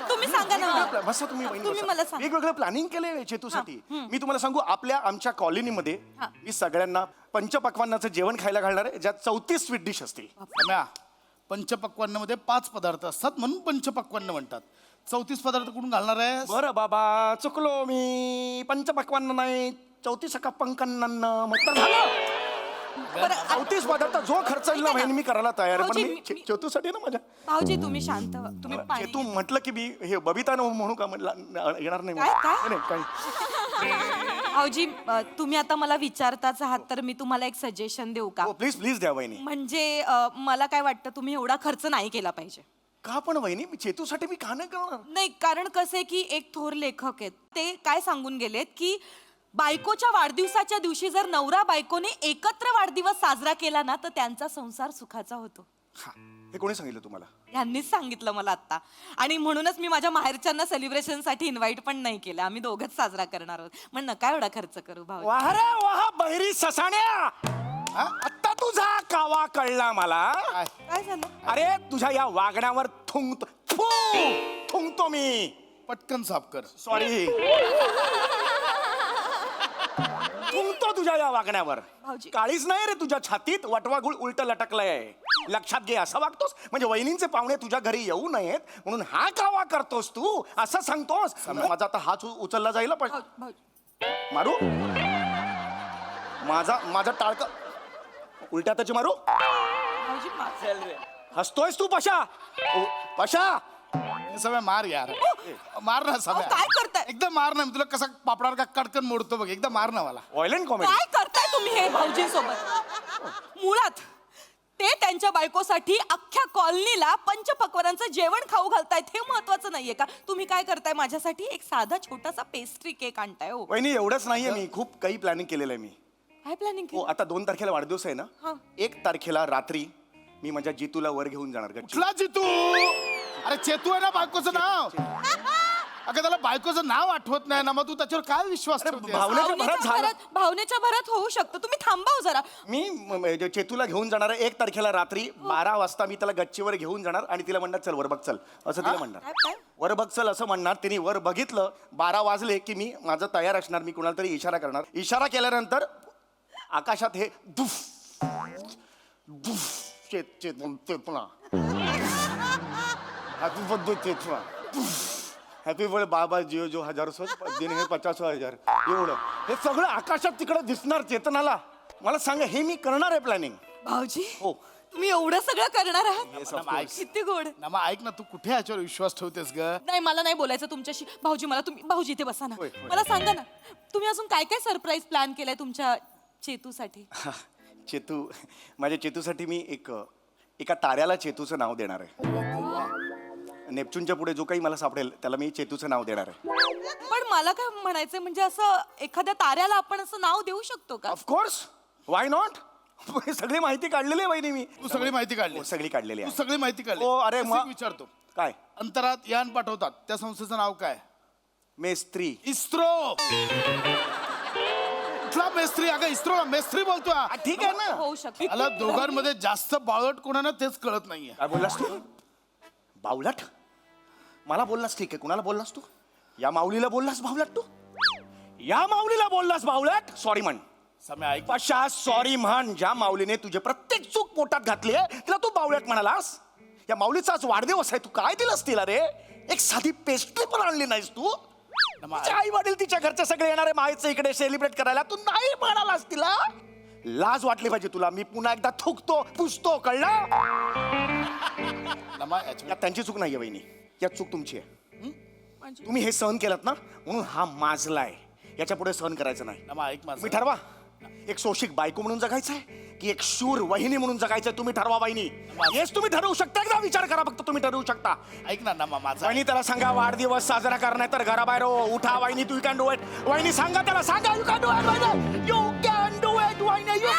तुम्ही सांगा ना. बसा तुम्ही वहिनी, तुम्ही बसा. मला सांगा. वेगवेगळं प्लॅनिंग केलंय चेतूसाठी. मी तुम्हाला सांगू, आमच्या कॉलनीमध्ये मी सगळ्यांना पंचपक्वान्नाचं जेवण खायला घालणार आहे, ज्यात 34 स्वीट डिश असतील. सम्या, पंचपक्वान्नामध्ये 5 पदार्थ असतात म्हणून पंचपक्वान्न म्हणतात. 34 पदार्थ कुठून घालणार आहे? बरं बाबा, चुकलो मी. पंचपक्वान्न नाही, 34 पंकन्न म्हटलं झालं. 34 पदार्थ जो खर्च येईल ना बहिणी मी करायला तयार आहे. पण मी चेतूसाठी ना माझ्या भाऊजी तुम्ही शांत व्हा. तुम्ही पाणी चेतू म्हटलं की मी हे बबिता न म्हणू का म्हटलं येणार नाही. काय? नाही, काही भाऊजी तुम्ही आता मला विचारताच आहात तर मी तुम्हाला एक सजेशन देऊ का? हो प्लीज प्लीज द्या वहिनी. म्हणजे मला काय वाटतं तुम्ही एवढा खर्च नाही केला पाहिजे. का पण वहिनी, मी चेतूसाठी मी का नाही करणार? नाही, कारण कसं आहे की एक थोर लेखक आहेत, ते काय सांगून गेलेत की बायकोच्या वाढदिवसाच्या दिवशी जर नवरा बायकोने एकत्र वाढदिवस साजरा केला ना तर त्यांचा संसार सुखाचा होतो. हा, हे कोणी सांगितलं तुम्हाला? यांनीच सांगितलं मला आता. आणि म्हणूनच मी माझ्या माहेरच्यांना सेलिब्रेशनसाठी इन्व्हाइट पण नाही केलं. आम्ही दोघंच साजरा करणार आहोत. मग नका एवढा खर्च करू भाऊ. वाह रे वाह बहिरी ससाण्या, आता तुझा कावा कळला मला. काय झालं? अरे तुझ्या या वागण्यावर थुंकतो मी. पटकन साफ कर. सॉरी, थुंकतो तुझ्या या वागण्यावर. भाऊजी. काळीच नाही रे तुझ्या छातीत, वटवा गुळ उलट लटकलंय. लक्षात घे, असं वागतोस म्हणजे वहिनींचे पाहुणे तुझ्या घरी येऊ नयेत म्हणून हा कावा करतोस तू, असं सांगतोस. माझा आता हात उचलला जाईल पण मारू. माझा टाळक उलट्या त्याची मारू. हसतोयस तू पशा? पशा सगळं मार यार, मार ना सगळं. काय करताय? एकदम मार ना. मी तुला कसा पापडावर का कटकन मोडतो बघ. एकदम मार ना मला. Violent comedy. काय करताय तुम्ही हे भाऊजींसोबत? मुळात ते त्यांच्या बायकोसाठी अख्ख्या कॉलनीला पंचपक्वान्नांचं जेवण खाऊ घालतायत, हे महत्वाचं नाहीये का? तुम्ही काय करताय माझ्यासाठी? एक साधा छोटासा पेस्ट्री केक आणताय. हो, वहिनी एवढंच नाहीये, मी खूप काही प्लॅनिंग केलेलं आहे मी. काय प्लॅनिंग हो, केली? आता 2 तारखेला वाढदिवस आहे ना. 1 तारखेला रात्री मी माझ्या जितूला वर घेऊन जाणार. कुठला जितू? अरे चेतू आहे ना बायकोचं नाव. अगं त्याला बायकोचं नाव आठवत नाही ना, मग तू त्याच्यावर काय विश्वास ठेवतेस? भावनेच्या भरात झालं. भावनेच्या भरात होऊ शकतं. तुम्ही थांबा हो जरा. मी चेतूला घेऊन जाणार आहे 1 तारखेला रात्री 12 वाजता. मी त्याला गच्चीवर घेऊन जाणार आणि तिला म्हणणार चल वर बघ चल, असं तिला म्हणणार. काय? वर बघ चल असं म्हणणार. तिने वर बघितलं, 12 वाजले की मी माझं तयार असणार. मी कुणाला तरी इशारा करणार. इशारा केल्यानंतर आकाशात हे दुफ दुफ चेतुना हॅपी बर्थडे चेतुना, हॅपी बर्थडे बाबा जिओ जो हजारो दिन हे 50,000 एवढं हे सगळं आकाशात तिकडे दिसणार चेतनाला. मला सांगा, हे मी करणार आहे प्लॅनिंग. भाऊजी हो, तुम्ही एवढं सगळं करणार आहात? किती गोड. नमा ऐक ना, तू कुठे याच्यावर विश्वास ठेवतेस ग? नाही, मला नाही बोलायचं तुमच्याशी. भाऊजी मला तुम्ही, भाऊजी इथे बसा ना. होय, होय. मला सांगा ना, तुम्ही अजून काय काय सरप्राईज प्लॅन केलंय तुमच्या चेतूसाठी? चेतू, माझ्या चेतूसाठी मी एका ताऱ्याला चेतूचं नाव देणार आहे. नेपच्यूनच्या पुढे जो काही मला सापडेल त्याला मी चेतूचं नाव देणार आहे. पण मला काय म्हणायचंय, म्हणजे असं एखाद्या ताऱ्याला आपण असं नाव देऊ शकतो का? Of course, why not. सगळी माहिती काढलेली आहे वहिनी मी. तू सगळी माहिती काढली? हो, सगळी काढलेली तू आहे. सगळी माहिती काढली? हो, अरे तसं मग- एक विचारतो, काय? अंतरात यान पाठवतात त्या संस्थेचं नाव काय? मेस्त्री. इस्रो. कुठला मेस्त्री? अगं इस्रो मेस्त्री बोलतोय. ठीक आहे ना. होऊ शकतो. मला दोघांमध्ये जास्त बावळट कोण आहे ना तेच कळत नाहीये. काय बोललास तू? बावलट? मला बोललास ठीक आहे. कुणाला बोललास तू? या माऊलीला बोललास बावलट तू? या माऊलीला बोललास बावलट? सॉरी म्हण. सम्या ऐक. पशा सॉरी म्हण. ज्या माऊलीने तुझे प्रत्येक चूक पोटात घातली आहे तिला तू बावलट म्हणालास. या माऊलीचा आज वाढदिवस आहे, तू काय दिलंस तिला रे? एक साधी पेस्ट्री पण आणली नाहीस तू. तिचे आई वडील तिच्या घरचे सगळे येणारे मायचं इकडे सेलिब्रेट करायला, तू नाही म्हणालास तिला. लाज वाटली पाहिजे तुला. मी पुन्हा एकदा थुकतो पुसतो, कळलं? नमा याच्यावर- यात त्यांची चूक नाहीये वहिनी, यात चूक तुमची आहे. तुम्ही हे सहन केलं ना म्हणून हा माजलाय. याच्या पुढे सहन करायचं नाही. नमा ऐक माझं. तुम्ही ठरवा, एक शोषिक बायको म्हणून जगायचंय की एक शूर वहिनी म्हणून जगायचंय. तुम्ही ठरवा वहिनी. हेच तुम्ही ठरवू शकता. एकदा विचार करा फक्त, तुम्ही ठरवू शकता. ऐक ना नमा माझा. वहिनी त्याला सांगा वाढदिवस साजरा करणार तर घराबाहेर हो. उठा वहिनी, तू कॅन डू इट. वहिनी सांगा त्याला, सांगा यू कॅन डू इट वहिनी. यू कॅन डू इट वहिनी. यू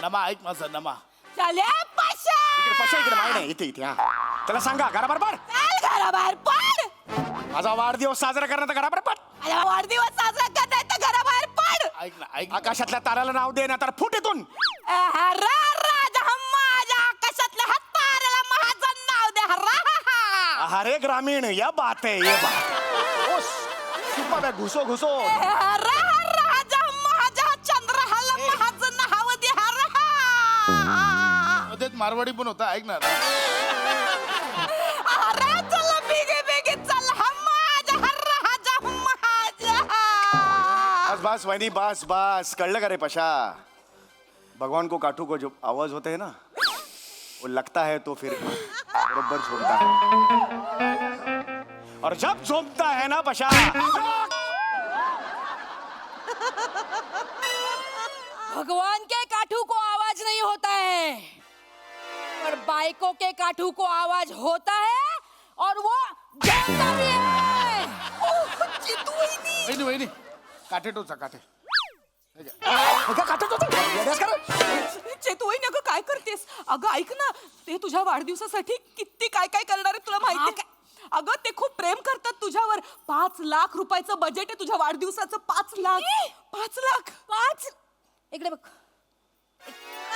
नमा ऐक माझं. नमा झाल्या पाशा. इकडे पशा, इकडे माय नाही, इथे इथे. हा त्याला सांगा घराबाहेर पड. चल घराबाहेर पड. माझा वाढदिवस साजरा करण्याचा घराबाहेर पड. माझा वाढदिवस साजरा करताय तर घराबाहेर पड. ऐक ना ऐक आकाशातल्या ताराला नाव दे ना तर फुट इथून. राजा माझ्या आकाशातल्या हाताऱ्याला माझं नाव दे. अरे ग्रामीण या बात है ये बात. ओस, सुपा बे, घुसो घुसो. राजा माझ्या चंद्रहाला माझं नाव दे. मध्येच मारवाडी पण होता ऐक ना अरे चल बिगे बिगे चल माझ्या राजा माझ्या. बस बस वहिनी बस बस. कळलं का रे पशा. भगवान को काठू को जो आवाज होते है ना वो लगता है तो फिर बरोबर झोमता है. और जब झोमता है ना पशा भगवान के काठू को आवाज नहीं होता है पर बाइकों के काठू को आवाज होता है और वो जानता भी है. वहिनी वहिनी काठे टोचा काठे. चेतू अगं काय करतेस. अगं ऐक ना ते तुझ्या वाढदिवसासाठी किती काय काय करणार आहे तुला माहिती आहे. अगं ते खूप प्रेम करतात तुझ्यावर. 5 लाख रुपयाचं बजेट आहे तुझ्या वाढदिवसाचं. 5 लाख. 5 लाख. 5. इकडे बघ.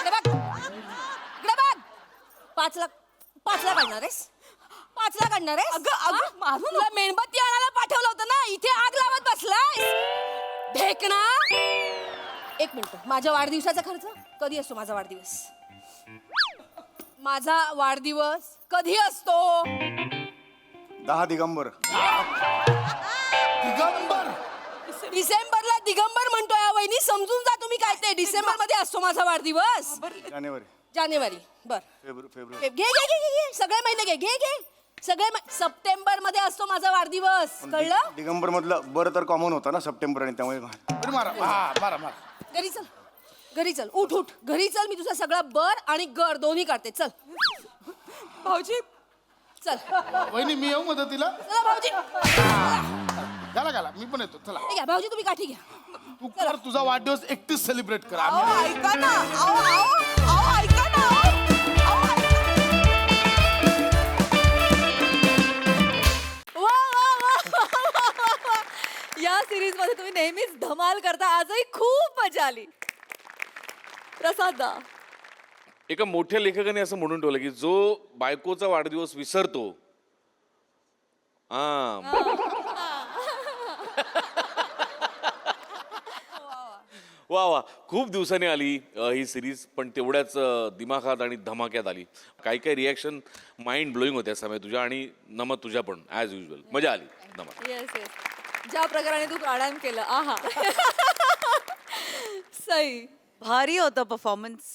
इकडे बघ. इकडे बघ. 5 लाख. 5 लाख आणणार आहेस. 5 लाख आणणार आहेस. अगं अगं मारून तुला मेणबत्ती आणायला पाठवलं होतं ना. इथे आग लावत बसलाय ढेकणा. 1 मिनिट. माझ्या वाढदिवसाचा खर्च कधी असतो. माझा वाढदिवस कधी असतो. 10 दिगंबर. दिगंबर डिसेंबरला दिगंबर म्हणतोय हा वहिनी. समजून जा तुम्ही काय ते. डिसेंबर मध्ये असतो माझा वाढदिवस. जानेवारी. बर फेब्रुवारी. घे घे घे घे सगळे महिने घे घे घे सगळे. सप्टेंबर मध्ये असतो माझा वाढदिवस. कळलं. दिगंबर मधलं बरं तर कॉमन होतं ना सप्टेंबर आणि त्यामुळे बरं, मारा हा मारा मारा. घरी चल. घरी चल. उठ उठ. घरी चल. मी तुझा सगळा बर आणि गर दोन्ही काढते. चल भाऊजी चल. वहिनी मी येऊ मदतीला. चला भाऊजी. घाला घाला मी पण येतो चला. ठीक आहे भाऊजी तुम्ही काठी घ्या. तू कर तुझा वाढदिवस एकटीच सेलिब्रेट कर. अहो, आम्ही ऐका ना. अहो, अहो, अहो, ऐका ना. अहो, ऐका. वा, वा, वा, वा, वा, वा. या सिरीज मध्ये तुम्ही नेहमीच धमाल करता. आजही खूप मजा आली. प्रसाद दा. एका मोठ्या लेखकाने असं म्हणून ठेवलं की जो बायकोचा वाढदिवस विसरतो वा वा. खूप दिवसांनी आली ही सिरीज पण तेवढ्याच दिमाखात आणि धमाक्यात आली. काही काही रिॲक्शन माइंड ब्लोईंग होत्या समय तुझ्या आणि नमत तुझ्या पण ॲज युजल. मजा आली नमत. Yes yes. ज्या प्रकाराने तू प्राणायाम केलं. आहा. सई. भारी होतं परफॉर्मन्स.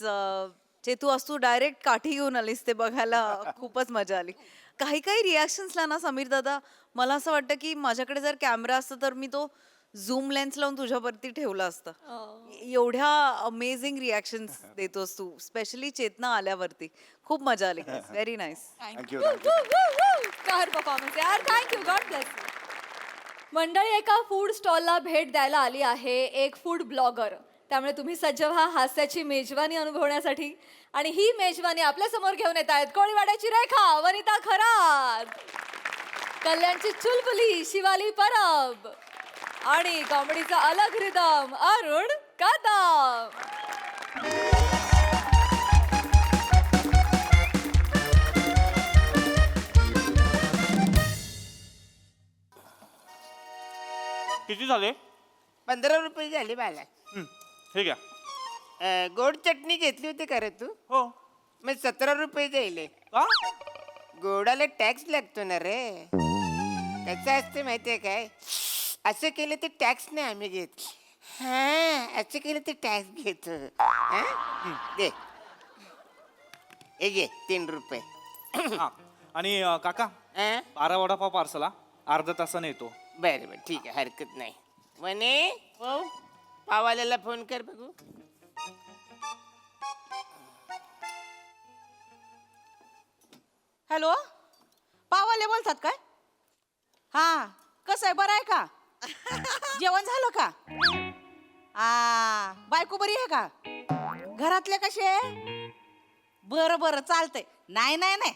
चेतू आज तू डायरेक्ट काठी घेऊन आलीस ते बघायला खूपच मजा आली. काही काही रिॲक्शन्सला ना समीर दादा मला असं वाटतं की माझ्याकडे जर कॅमेरा असता तर मी तो झूम लेन्स लावून तुझ्यावरती ठेवला असता. एवढ्या अमेझिंग रिॲक्शन्स देतोस तू. स्पेशली चेतना आल्यावरती खूप मजा आली. Very nice. Thank you. Car performance यार. थँक्यू. God bless. मंडळी एका फूड स्टॉलला भेट द्यायला आली आहे एक फूड ब्लॉगर. त्यामुळे तुम्ही सज्ज व्हा हास्याची मेजवानी अनुभवण्यासाठी. आणि ही मेजवानी आपल्या समोर घेऊन येत आहेत कोळीवाड्याची रेखा, वनिता खरात, कल्याणची चुलबुली शिवाली परब आणि कॉमेडीचा अलग रिदम अरुण कदम. किती झाले? 15 रुपये झाले मला. ठीक आहे. गोड चटणी घेतली होती का रे तू? हो. मग 17 रुपये जाईल. का? गोडाला टॅक्स लागतो ना रे. कसं असते माहितीये काय. असं केलं तर टॅक्स नाही आम्ही घेत. हा असं केलं तर टॅक्स घेतो. दे हे घे 3 रुपये. हा. आणि काका 12 वडापाव पार्सला अर्धा तासाने येतो. बरं बरं ठीक आहे हरकत नाही. म्हणे हो पावाल्याला फोन कर बघू. हॅलो पावाले बोलतात काय. हा कसं आहे बरं आहे का. जेवण झालं का. बायको बरी आहे का. घरातले कसे. बरं बरं चालतंय. नाही नाही नाही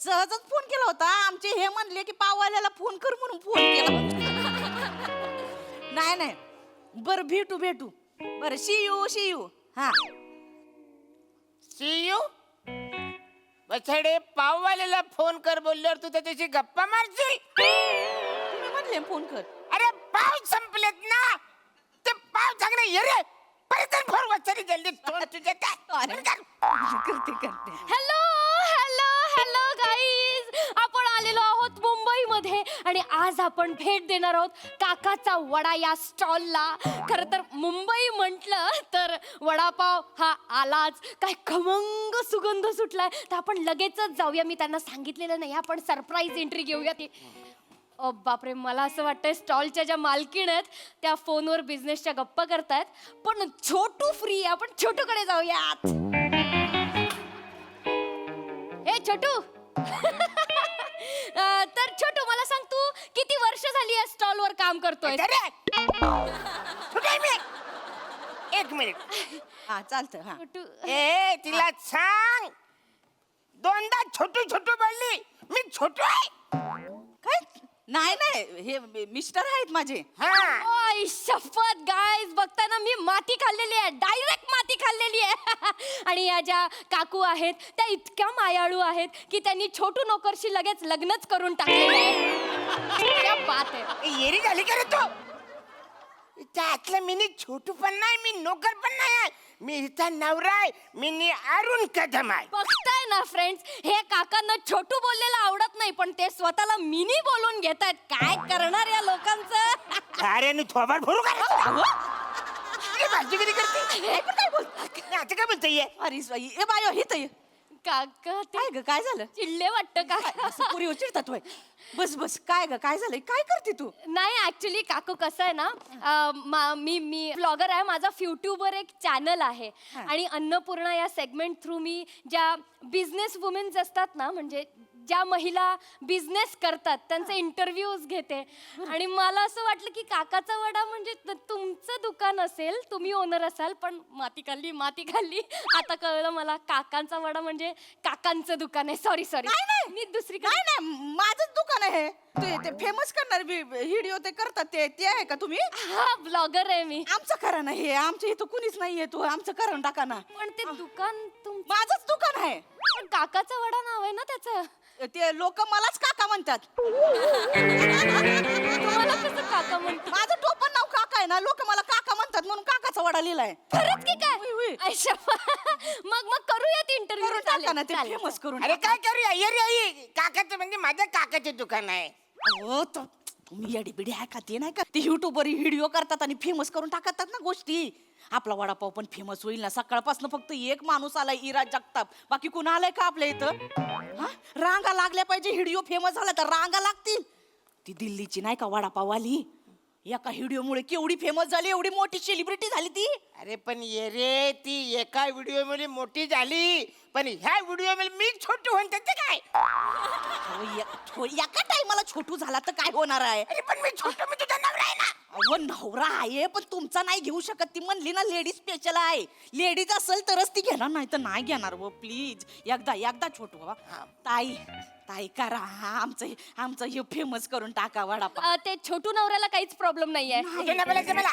सहजच फोन केला होता. आमचे हे म्हणले की पाववाल्याला फोन कर म्हणून फोन केला होता. नाही नाही बरं भेटू बरं शी यू हा. सी यू बछडे पाववाल्याला फोन कर बोलल्यावर तू त्याच्याशी गप्पा मारशील. तुम्ही म्हणले फोन कर. अरे पाव संपलेत ना ते पाव चांगले ये रे परत फोन वचरी जल्दी तोंड तुझे करते हॅलो हॅलो हॅलो गाईज, आपण आलेलो आहोत मुंबईमध्ये आणि आज आपण भेट देणार आहोत काकाचा वडा या स्टॉलला. खरं तर मुंबई म्हटलं तर वडापाव हा आलाच. काय खमंग सुगंध सुटलाय, तर आपण लगेचच जाऊया. मी त्यांना सांगितलेलं नाही, आपण सरप्राईज एंट्री घेऊया. ती बापरे, मला असं वाटतंय स्टॉलच्या ज्या मालकीण आहेत त्या फोनवर बिझनेसच्या गप्पा करतायत. पण छोटू फ्री, आपण छोटूकडे जाऊयात. ए छोटू तर छोटू मला सांग, तू किती वर्ष झाली या स्टॉलवर काम करतोय? एक मिनिट. हा चालतं हा. छोटू ए तिला सांग, दोनदा छोटू छोटू बोलली. मी छोटू आहे काय? नाही हे मिस्टर आहेत माझे. ओय शपथ गाईज, बघताना मी माती खाल्लेली आहे, डायरेक्ट माती खाल्लेली आहे. आणि या ज्या काकू आहेत त्या इतक्या मायाळू आहेत की त्यांनी छोटू नोकरशी लगेच लग्नच करून टाकलेलं आहे. क्या बात आहे. येरी झाली का रे तू? त्यातलं मी छोटू पण नाही, मी नोकर पण नाही आहे. मी हिचा नवरा आहे. मी अरुण कदम आहे. बघताय ना फ्रेंड्स, हे काकांना छोटू बोललेलं आवडत नाही पण ते स्वतःला मिनी बोलून घेतायत. काय करणार या लोकांचं? अरे नी थोबाड भरू का? भाजी कधी करते? आता काय बोलते? अरे ए बायो हे तर काका ते काय ग काय झालं? चिडले वाटतं का? पुरी चिडतात वय. बस काय ग काय झालंय? काय करते तू? नाही ऍक्च्युली काकू कसं आहे ना, मी ब्लॉगर आहे. माझा युट्यूबवर एक चॅनल आहे आणि अन्नपूर्णा या सेगमेंट थ्रू मी ज्या बिझनेस वुमेन्स असतात ना, म्हणजे ज्या महिला बिझनेस करतात त्यांचे इंटरव्ह्यूज घेते. आणि मला असं वाटलं की काकाचा वडा म्हणजे तुमचं दुकान असेल, तुम्ही ओनर असाल, पण माती खाल्ली. आता कळलं मला, काकांचा वडा म्हणजे काकांचं दुकान आहे. सॉरी नाही. मी दुसरी नाही माझंच दुकान आहे. ते फेमस करणार व्हिडिओ ते करतात ते आहे का तुम्ही? हा ब्लॉगर आहे मी. आमचं करा ना हे, आमच्या इथं कुणीच नाहीये. तू आमचं करून टाका ना. पण ते दुकान माझंच दुकान आहे. पण काकाचा वडा नाव आहे ना त्याचं. ते लोक मलाच काका म्हणतात. तुम्हाला कसं काका म्हणतो? माझं टोपण नाव काका आहे ना, लोक मला काका म्हणतात म्हणून काकाचा वडा लिहिलाय. खरंच की काय? अच्छा. मग करूयात इंटरव्ह्यू. करून टाका ना ते फेमस करून. अरे काय करूया? ये रे आई, काकाचं म्हणजे माझ्या काकाचे दुकान आहे. हो तुम्ही येडी बिडी आहे का? ते नाही का ते युट्यूबवर व्हिडिओ करतात आणि फेमस करून टाकतात ना गोष्टी. आपला वडापाव पण फेमस होईल ना. सकाळपासून फक्त एक माणूस आलाय, इरा जगताप. बाकी कोण आलाय का आपल्या इथं? रांगा लागल्या पाहिजे. व्हिडिओ फेमस झाला तर रांगा लागतील. ती दिल्लीची नाही का वडापाववाली, एका व्हिडिओमुळे केवढी फेमस झाली, एवढी मोठी सेलिब्रिटी झाली ती. अरे पण ये रे, ती एका व्हिडिओ मध्ये मोठी झाली, पण ह्या व्हिडिओ मध्ये मी छोटू म्हणते ते काय? एका टाइमाला छोटू झाला तर काय होणार आहे? अरे पण मी छोटू, मी तुझा नवरा आहे ना. अहो नवरा आहे पण तुमचा नाही घेऊ शकत. ती म्हणली ना लेडीज स्पेशल आहे. लेडीज असेल तरच ती घेणार, नाही तर नाही घेणार. व प्लीज एकदा छोटू बाबा. ताई करा आमचं हे फेमस करून टाका वडापाव. ते छोटू नवऱ्याला काहीच प्रॉब्लेम नाहीये. तुझ्या बोलायचं मला,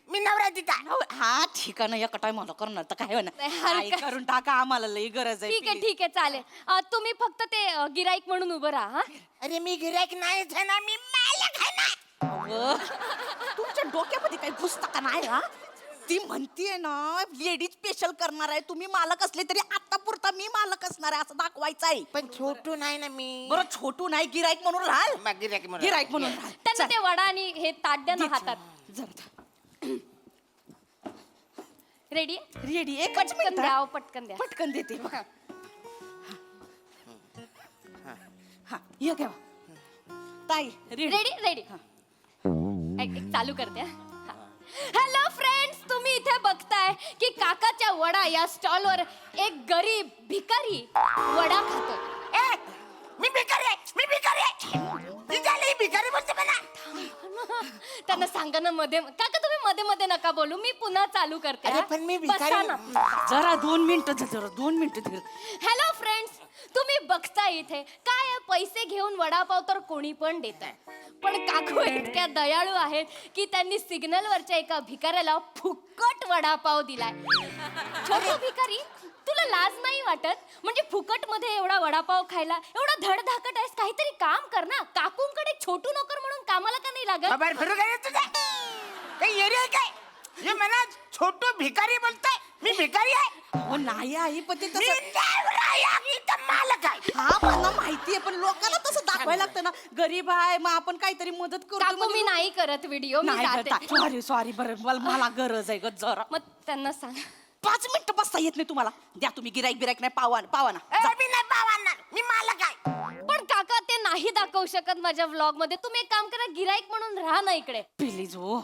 मी नवरा आहे तिचा. हा ठीक आहे ना, एका टाइमाला करणार तर काय होणार? करून टाका, आम्हाला लई गरज आहे. ठीक आहे चालेल. तुम्ही फक्त ते गिराईक म्हणून उभं राहा. अरे मी गिऱ्हाईक नाहीच आहे ना, मी मालक आहे ना. तुमच्या डोक्यामध्ये काही घुसता का नाही? हा ती म्हणतीये ना लेडीज स्पेशल करणार आहे. तुम्ही मालक असले तरी आता पुरता मी मालक असणार आहे असं दाखवायचं आहे. पण छोटू नाही ना मी. बरं छोटू नाही, गिराईक म्हणून राहाल. गिऱ्हाईक म्हणून राहाल. त्यांना ते वडा आणि हे ताट द्या ना हातात. रेडी एक पटकन द्या. पटकन देते बघा. हा ये घ्या ताई. रेडी चालू करते. हॅलो फ्रेंड्स, तुम्ही इथे बघताय की काकाच्या वडा या स्टॉलवर एक गरीब भिकारी वडा खातोय. मी भिकारी बोलते मला. त्यांना सांगा ना काका तुम्ही मध्ये नका बोलू. मी पुन्हा चालू करते. अरे पण मी भिकारी. जरा 2 मिनिटं. हॅलो फ्रेंड्स, तुम्ही बघता इथे काय आहे, पैसे घेऊन वडापाव तर कोणी पण देत आहे, पण काकू इतक्या दयाळू आहेत की त्यांनी सिग्नलवरच्या एका भिकाऱ्याला फुकट वडापाव दिलाय. छोटू भिकारी, तुला लाज नाही वाटत? म्हणजे फुकट मध्ये एवढा वडापाव खायला एवढा धडधाकट आहेस, काहीतरी काम कर ना. काकूंकडे छोटू नोकर म्हणून कामाला का नाही लागत? बाहेर फिरू काय तुझा काही एरिया काय हे म्हणा छोटू भिकारी बोलतोय. मी भिकारी आहे? हो नाही आई, पण ते मी तसं देवरा आहे, इथं मालक आहे. हा मला माहितीये, पण लोकांना तसं दाखवायला लागतं ना. गरीब आहे, मग आपण काहीतरी मदत करतो काकू म्हणजे मी नाही करत व्हिडिओ, मी जाते. सॉरी सॉरी, बरं मला गरज आहे ग जरा. मग त्यांना सांग 5 मिनिटं बसता येत नाही तुम्हाला? द्या तुम्ही गिराईक बिराईक नाही, पावा ना. मी नाही पावणार, मी मालक आहे. पण काका ते नाही दाखवू शकत माझ्या व्लॉग मध्ये. तुम्ही एक काम करा, गिराईक म्हणून राहा ना इकडे. प्लीज हो.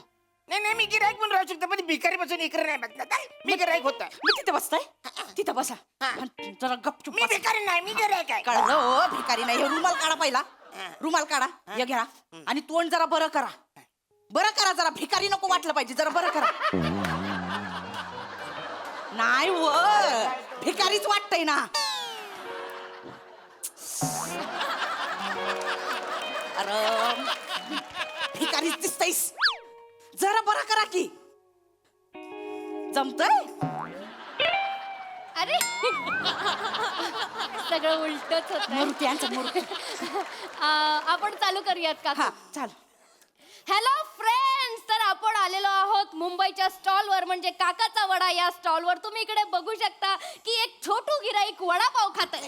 नाही मी गिराईक म्हणून राहू शकतो, पण भिकारी बसून इकडे नाही बसणार. मी गिराईक होता. मी तिथे बसताय, तिथं बसा. आणि जरा गपचूप मी भिकारी नाही, मी गिराईक आहे. कळलं हो, भिकारी नाही. हे रुमाल काढा पहिला, रुमाल काढा, हे घ्या आणि तोंड जरा बरं करा जरा. भिकारी नको वाटलं पाहिजे, जरा बरं करा. नाही हो, भिकारीच वाटतंय ना. अरे भिकारीच दिसतयस, जरा बरं करा की. जमतंय? अरे सगळं उलटच होत. आपण चालू करूयात का? हा चाल. हॅलो फ्रेंड्स, तर आपण आलेलो आहोत मुंबईच्या स्टॉलवर, म्हणजे काकाचा वडा या स्टॉलवर. तुम्ही इकडे बघू शकता की एक छोटू गिराईक वडापाव खात आहे.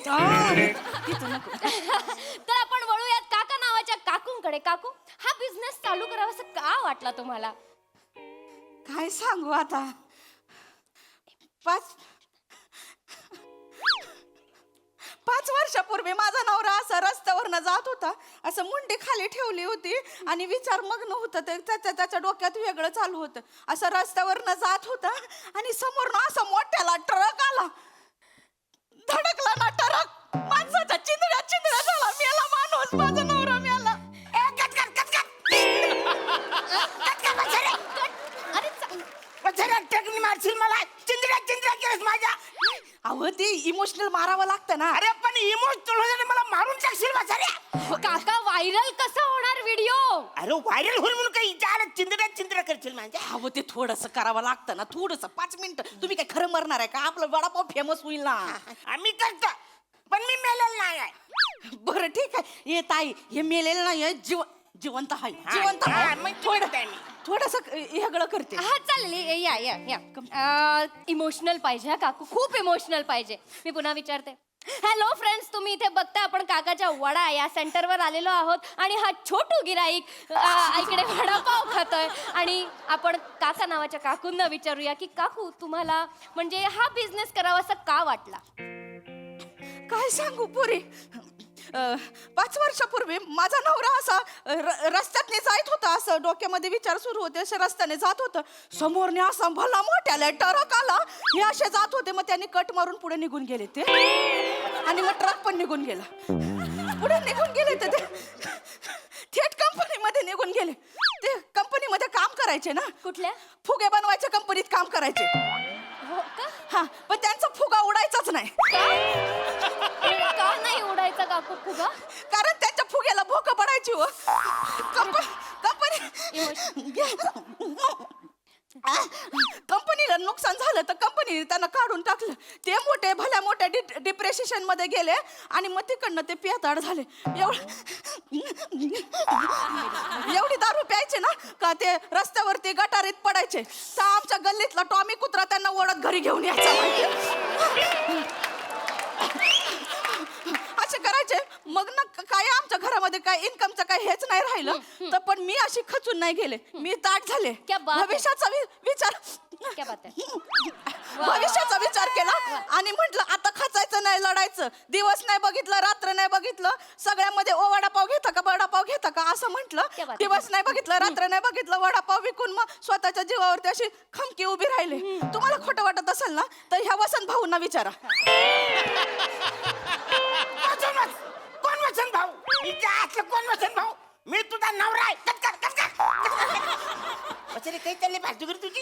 तर आपण वळूयात काका नावाच्या काकूंकडे. काकू, हा बिझनेस चालू करावासा का वाटला तुम्हाला? काय सांगू आता. 5 वर्षापूर्वी माझा नवरा असा रस्त्यावरनं जात होता, असं मुंडी खाली ठेवली होती आणि विचार मग्न होतं. ते त्याच्या डोक्यात वेगळं चालू होतं. असं रस्त्यावरनं जात होता आणि समोरनं असा मोठ्याला ट्रक आला. धडकला ना ट्रक, माणसाच्या चिंदड्या झाला. मेला माणूस, माझा नवरा मेला. ट्रकनी मारशील मला, चिंद्र्या केस माझ्या. अहो ते इमोशनल मारावं लागतं ना. अरे पण इमोशनल होण्याने मला मारून टाकशील म्हाताऱ्या. काका व्हायरल कसा होणार व्हिडिओ? अरे व्हायरल होईल म्हणून काही चिंद्र्या करशील माझ्या. अहो ते थोडंसं करावं लागतं ना, थोडंसं. 5 मिनिटं. तुम्ही काय खरं मरणार आहे का? आपलं वडापाव फेमस होईल ना. आम्ही करतो, पण मी मेलेलं नाही आहे. बरं ठीक आहे. ये ताई, हे मेलेलं नाही, जिवंत आहे. जिवंत हा, आहे. मग जिवंत आहे मी. थोडंसं हेगळं करते. हा चालेल, या. इमोशनल पाहिजे हा काकू, खूप इमोशनल पाहिजे. मी पुन्हा विचारते. हॅलो फ्रेंड्स, तुम्ही इथे बघता आपण काकाच्या वडा या सेंटरवर आलेलो आहोत आणि हा छोटू गिराईक इकडे वडापाव खातोय. आणि आपण काका नावाच्या काकूंना विचारूया की काकू, तुम्हाला म्हणजे हा बिझनेस करावासा का वाटला? काय सांगू पुरी. 5 वर्षापूर्वी माझा नवरा असा रस्त्यातने जात होता. असं डोक्यामध्ये विचार सुरू होते. अशा रस्त्याने जात होतं. समोरने असा भला मोठ्याला ट्रक आला. हे असे जात होते, मग त्यांनी कट मारून पुढे निघून गेले ते. आणि मग ट्रक पण निघून गेला. पुढे निघून गेले ते थेट कंपनीमध्ये निघून गेले. ते कंपनीमध्ये काम करायचे ना. कुठल्या? फुगे बनवायच्या कंपनीत काम करायचे. हो का? हा, पण त्यांचा फुगा उडायचाच नाही. का नाही उडायचा काकू फुगा? कारण त्यांच्या फुग्याला भोकं पडायची हो. कंपनीला नुकसान झालं तर कंपनीने त्यांना काढून टाकलं. ते भल्या मोठ्या डिप्रेशन मध्ये गेले आणि मग तिकडनं ते पियाताड झाले. एवढी दारू प्यायचे ना का ते रस्त्यावरती गटारीत पडायचे. तर आमच्या गल्लीतला टॉमी कुत्रा त्यांना ओढत घरी घेऊन यायचा. असे करायचे. मग ना काय आमच्या घरामध्ये काय इन्कमचं काय हेच नाही राहिलं. तर पण मी अशी खचून नाही गेले. मी ताट झाले. भविष्याचा विचार केला आणि म्हटलं आता खचायचं नाही, लढायचं. दिवस नाही बघितलं, रात्र नाही बघितलं. सगळ्यामध्ये वडापाव घेता का असं म्हटलं. दिवस नाही बघितलं, रात्र नाही बघितलं. वडापाव विकून मग स्वतःच्या जीवावरती अशी खमकी उभी राहिले. तुम्हाला खोटं वाटत असेल ना तर ह्या वसंत भाऊंना विचारा. कोण वचन भाऊ? कोण वचन भाऊ? मी तुझा नवरा आहे. काही चालली फालतूगिरी तुझी?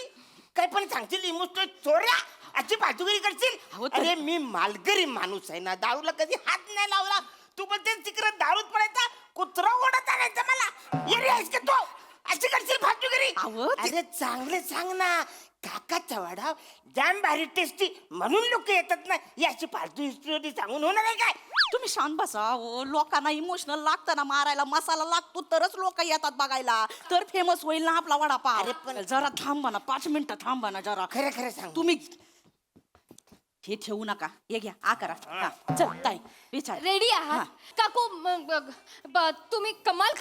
काय पण सांगशील इमोशनल चोऱ्या? अशी भातुकरी करशील अहो, तर- अरे मी मालकरी माणूस आहे ना, दारूला कधी हात नाही लावला. तू पण ते तिकडे दारूत पडायचा, कुत्रा ओढत आणायचा मला. येरी आहेस का तू? अशी करशील भातुकरी? अहो, ते- अरे चांगले सांग ना. काकाचा वडा जाम भारी टेस्टी म्हणून लोक येतात ना. ही अशी फालतू हिस्ट्री सांगून होणार आहे काय? तुम्ही शांत बसा. हो, लोकांना इमोशनल लागतं ना, मारायला मसाला लागतो तरच लोक येतात बघायला, तर फेमस होईल ना आपला वडापाव. अरे पण- जरा थांबा ना, 5 मिनिटं थांबा ना जरा. खरं खरं सांग. तुम्ही हे ठेवू नका, हे घ्या आ करा. हा, चल ताई विचार. रेडी आहात काकू? तुम्ही कमाल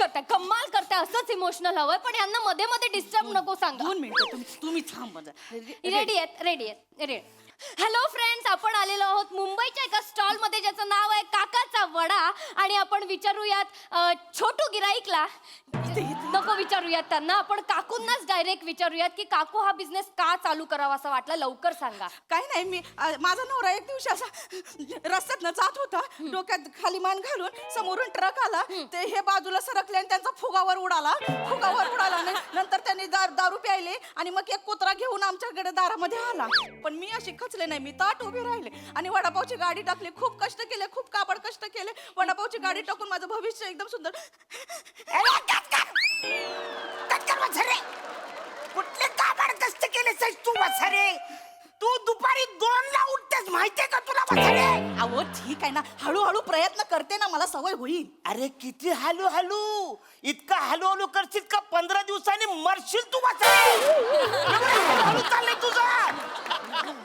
करताय असंच इमोशनल हवंय, पण यांना मध्ये मध्ये डिस्टर्ब नको सांगा. 2 मिनिटं तुम्ही थांबा जरा. रेडी आहेत. हॅलो फ्रेंड्स, आपण आलेलो आहोत मुंबईच्या एका स्टॉल मध्ये ज्याचं नाव आहे काकाचा वडा. आणि आपण विचारूयात छोटू गिराईकला. नको विचारूयात त्यांना, आपण काकूंनाच डायरेक्ट विचारूयात की काकू हा बिझनेस का चालू करावा असं वाटलं. लवकर सांगा. काही नाही, मी माझा नवरा एक दिवशी असा रस्त्यातनं जात होता, डोक्यात खाली मान घालून, समोरून ट्रक आला, ते हे बाजूला सरकले आणि त्यांचा फुगावर उडाला आणि नंतर त्यांनी दारू प्यायले आणि मग एक कुत्रा घेऊन आमच्याकडे दारामध्ये आला. पण मी अशी खचले नाही, मी ताट उभे राहिले आणि वडापावची गाडी टाकली. खूप कष्ट केले, खूप काबड कष्ट केले. वडापावची गाडी टाकून माझं भविष्य एकदम सुंदर. कुठले काबाड कष्ट केले तू वसारे? तू दुपारी 2ला उठतेस माहितीये का तुला वसारे? अहो ठीक आहे ना, हळूहळू प्रयत्न करते ना, मला सवय होईल. अरे किती हलू हलू, इतका हलू हलू करशील का 15 दिवसांनी मरशील तू वसारे. हळू चाललंय तुझं.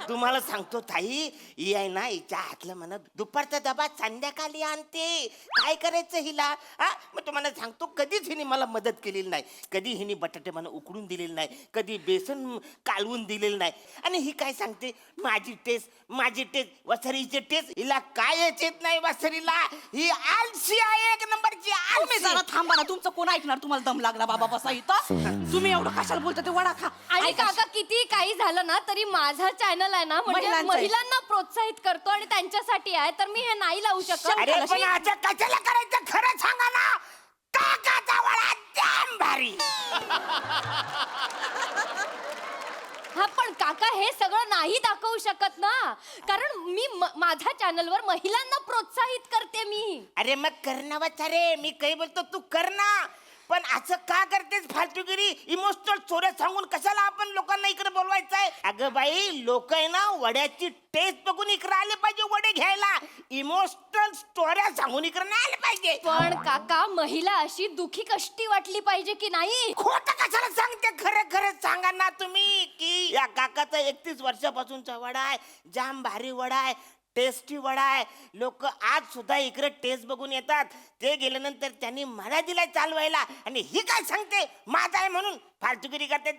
तुम्हाला सांगतो ताई, ही आहे ना, हिच्या हातलं म्हणत दुपारचा डबा संध्याकाळी आणते. काय करायचं हिला? मग तुम्हाला सांगतो, कधीच हिने मला मदत केलेली नाही. कधी हिने बटाटे मला उकडून दिलेले नाही, कधी बेसन कालवून दिलेलं नाही. आणि ही काय सांगते, माझी टेस्ट वसरीची टेस्ट. हिला काय येत नाही वसरीला. ही आलसी आहे, 1 नंबरची तुम्ही आलसी. जरा थांबा ना, तुमचं कोण ऐकणार? तुम्हाला दम लागला बाबा बसा इथं. तुम्ही एवढं कशाला बोलता? ते वडा खा. आणि काका किती काही झालं ना तरी माझा चॅनल आहे ना, म्हणजे महिलांचं आहे. महिलांना प्रोत्साहित करतो आणि त्यांच्यासाठी आहे, तर मी हे नाही लावू शकत. अरे पण आता कशाला करायचं खरं सांगा ना. काकाचा वडा जाम भारी. हा पण काका हे सगळं नाही दाखवू शकत ना, कारण मी माझ्या चॅनलवर महिलांना प्रोत्साहित करते मी. अरे मग करणावाच रे, मी काही बोलतो तू कर ना. पण असं का करतेस फालतूगिरी? इमोशनल स्टोऱ्या सांगून कशाला आपण लोकांना इकडे बोलवायचंय? अगं बाई, लोक आहे ना वड्याची टेस्ट बघून इकडे आले पाहिजे वडे घ्यायला. इमोशनल स्टोऱ्या सांगून इकडे नाही आले पाहिजे. पण काका, महिला अशी दुखी कष्टी वाटली पाहिजे की नाही? खोटं कशाला सांगते? खरं खरं सांगा ना तुम्ही की या काकाचा 31 वर्षापासूनचा वडा आहे, जाम भारी वडा आहे, टेस्टी वडा आहे. लोक आज सुद्धा इकडे टेस्ट बघून येतात. ते गेल्यानंतर त्यांनी मला दिलाय चालवायला आणि ही काय सांगते माझा आहे म्हणून फालतूगिरी करते.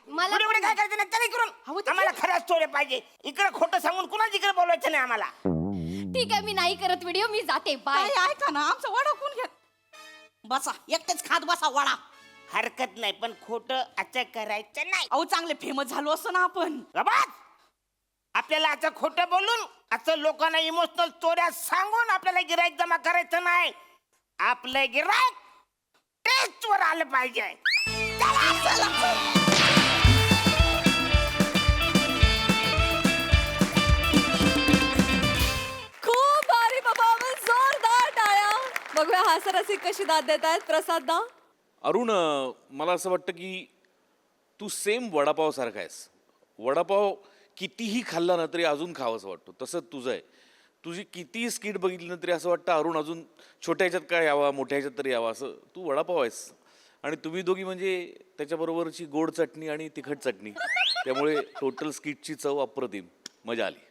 मला पुढे काय करते ना तरी करून. आम्हाला खरं स्टोरी पाहिजे. इकडे खोटं सांगून कुणाच इकडे बोलवायचं नाही आम्हाला. ठीक आहे, मी नाही करत व्हिडिओ, मी जाते. बाय. काय ऐका ना, आमचा वडा कोण घ्या? बसा, एकटेच खात बसा वडा. हरकत नाही, पण खोटं असं करायचं नाही. अहो चांगले फेमस झालो असं ना आपण. बाबा, आपल्याला असं खोटं बोलून, असं लोकांना इमोशनल स्टोऱ्या सांगून आपल्याला गिराईक जमा करायचं नाही. आपलं गिराईक टेस्ट वर आलं पाहिजे. खूप भारी परफॉर्मन्स, जोरदार टाळ्या. बघूया हास्यरसिक कशी दाद देत आहेत. प्रसाद दा. अरुण, मला असं वाटतं की तू सेम वडापाव सारखा आहेस. वडापाव कितीही खाल्ला ना तरी अजून खावंसं वाटतो, तसं तुझं आहे. तुझी कितीही स्किट बघितली ना तरी असं वाटतं अरुण अजून छोट्या ह्याच्यात काय यावा, मोठ्या ह्याच्यात तरी यावा. असं तू वडापाव आहेस. आणि तुम्ही दोघी म्हणजे त्याच्याबरोबरची गोड चटणी आणि तिखट चटणी, त्यामुळे टोटल स्किटची चव अप्रतिम. मजा आली.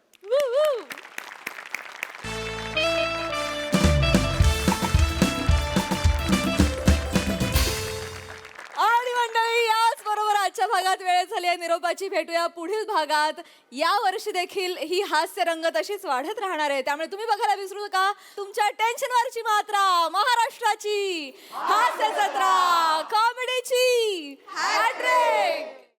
आणि मंडळी, याच बरोबर आजच्या भागात वेळ झाली आहे निरोपाची. भेटूया पुढील भागात. या वर्षी देखील ही हास्य रंगत अशीच वाढत राहणार आहे, त्यामुळे तुम्ही बघायला विसरू नका तुमच्या टेन्शनवरची मात्रा, महाराष्ट्राची हास्य जत्रा, कॉमेडीची हॅट्रिक.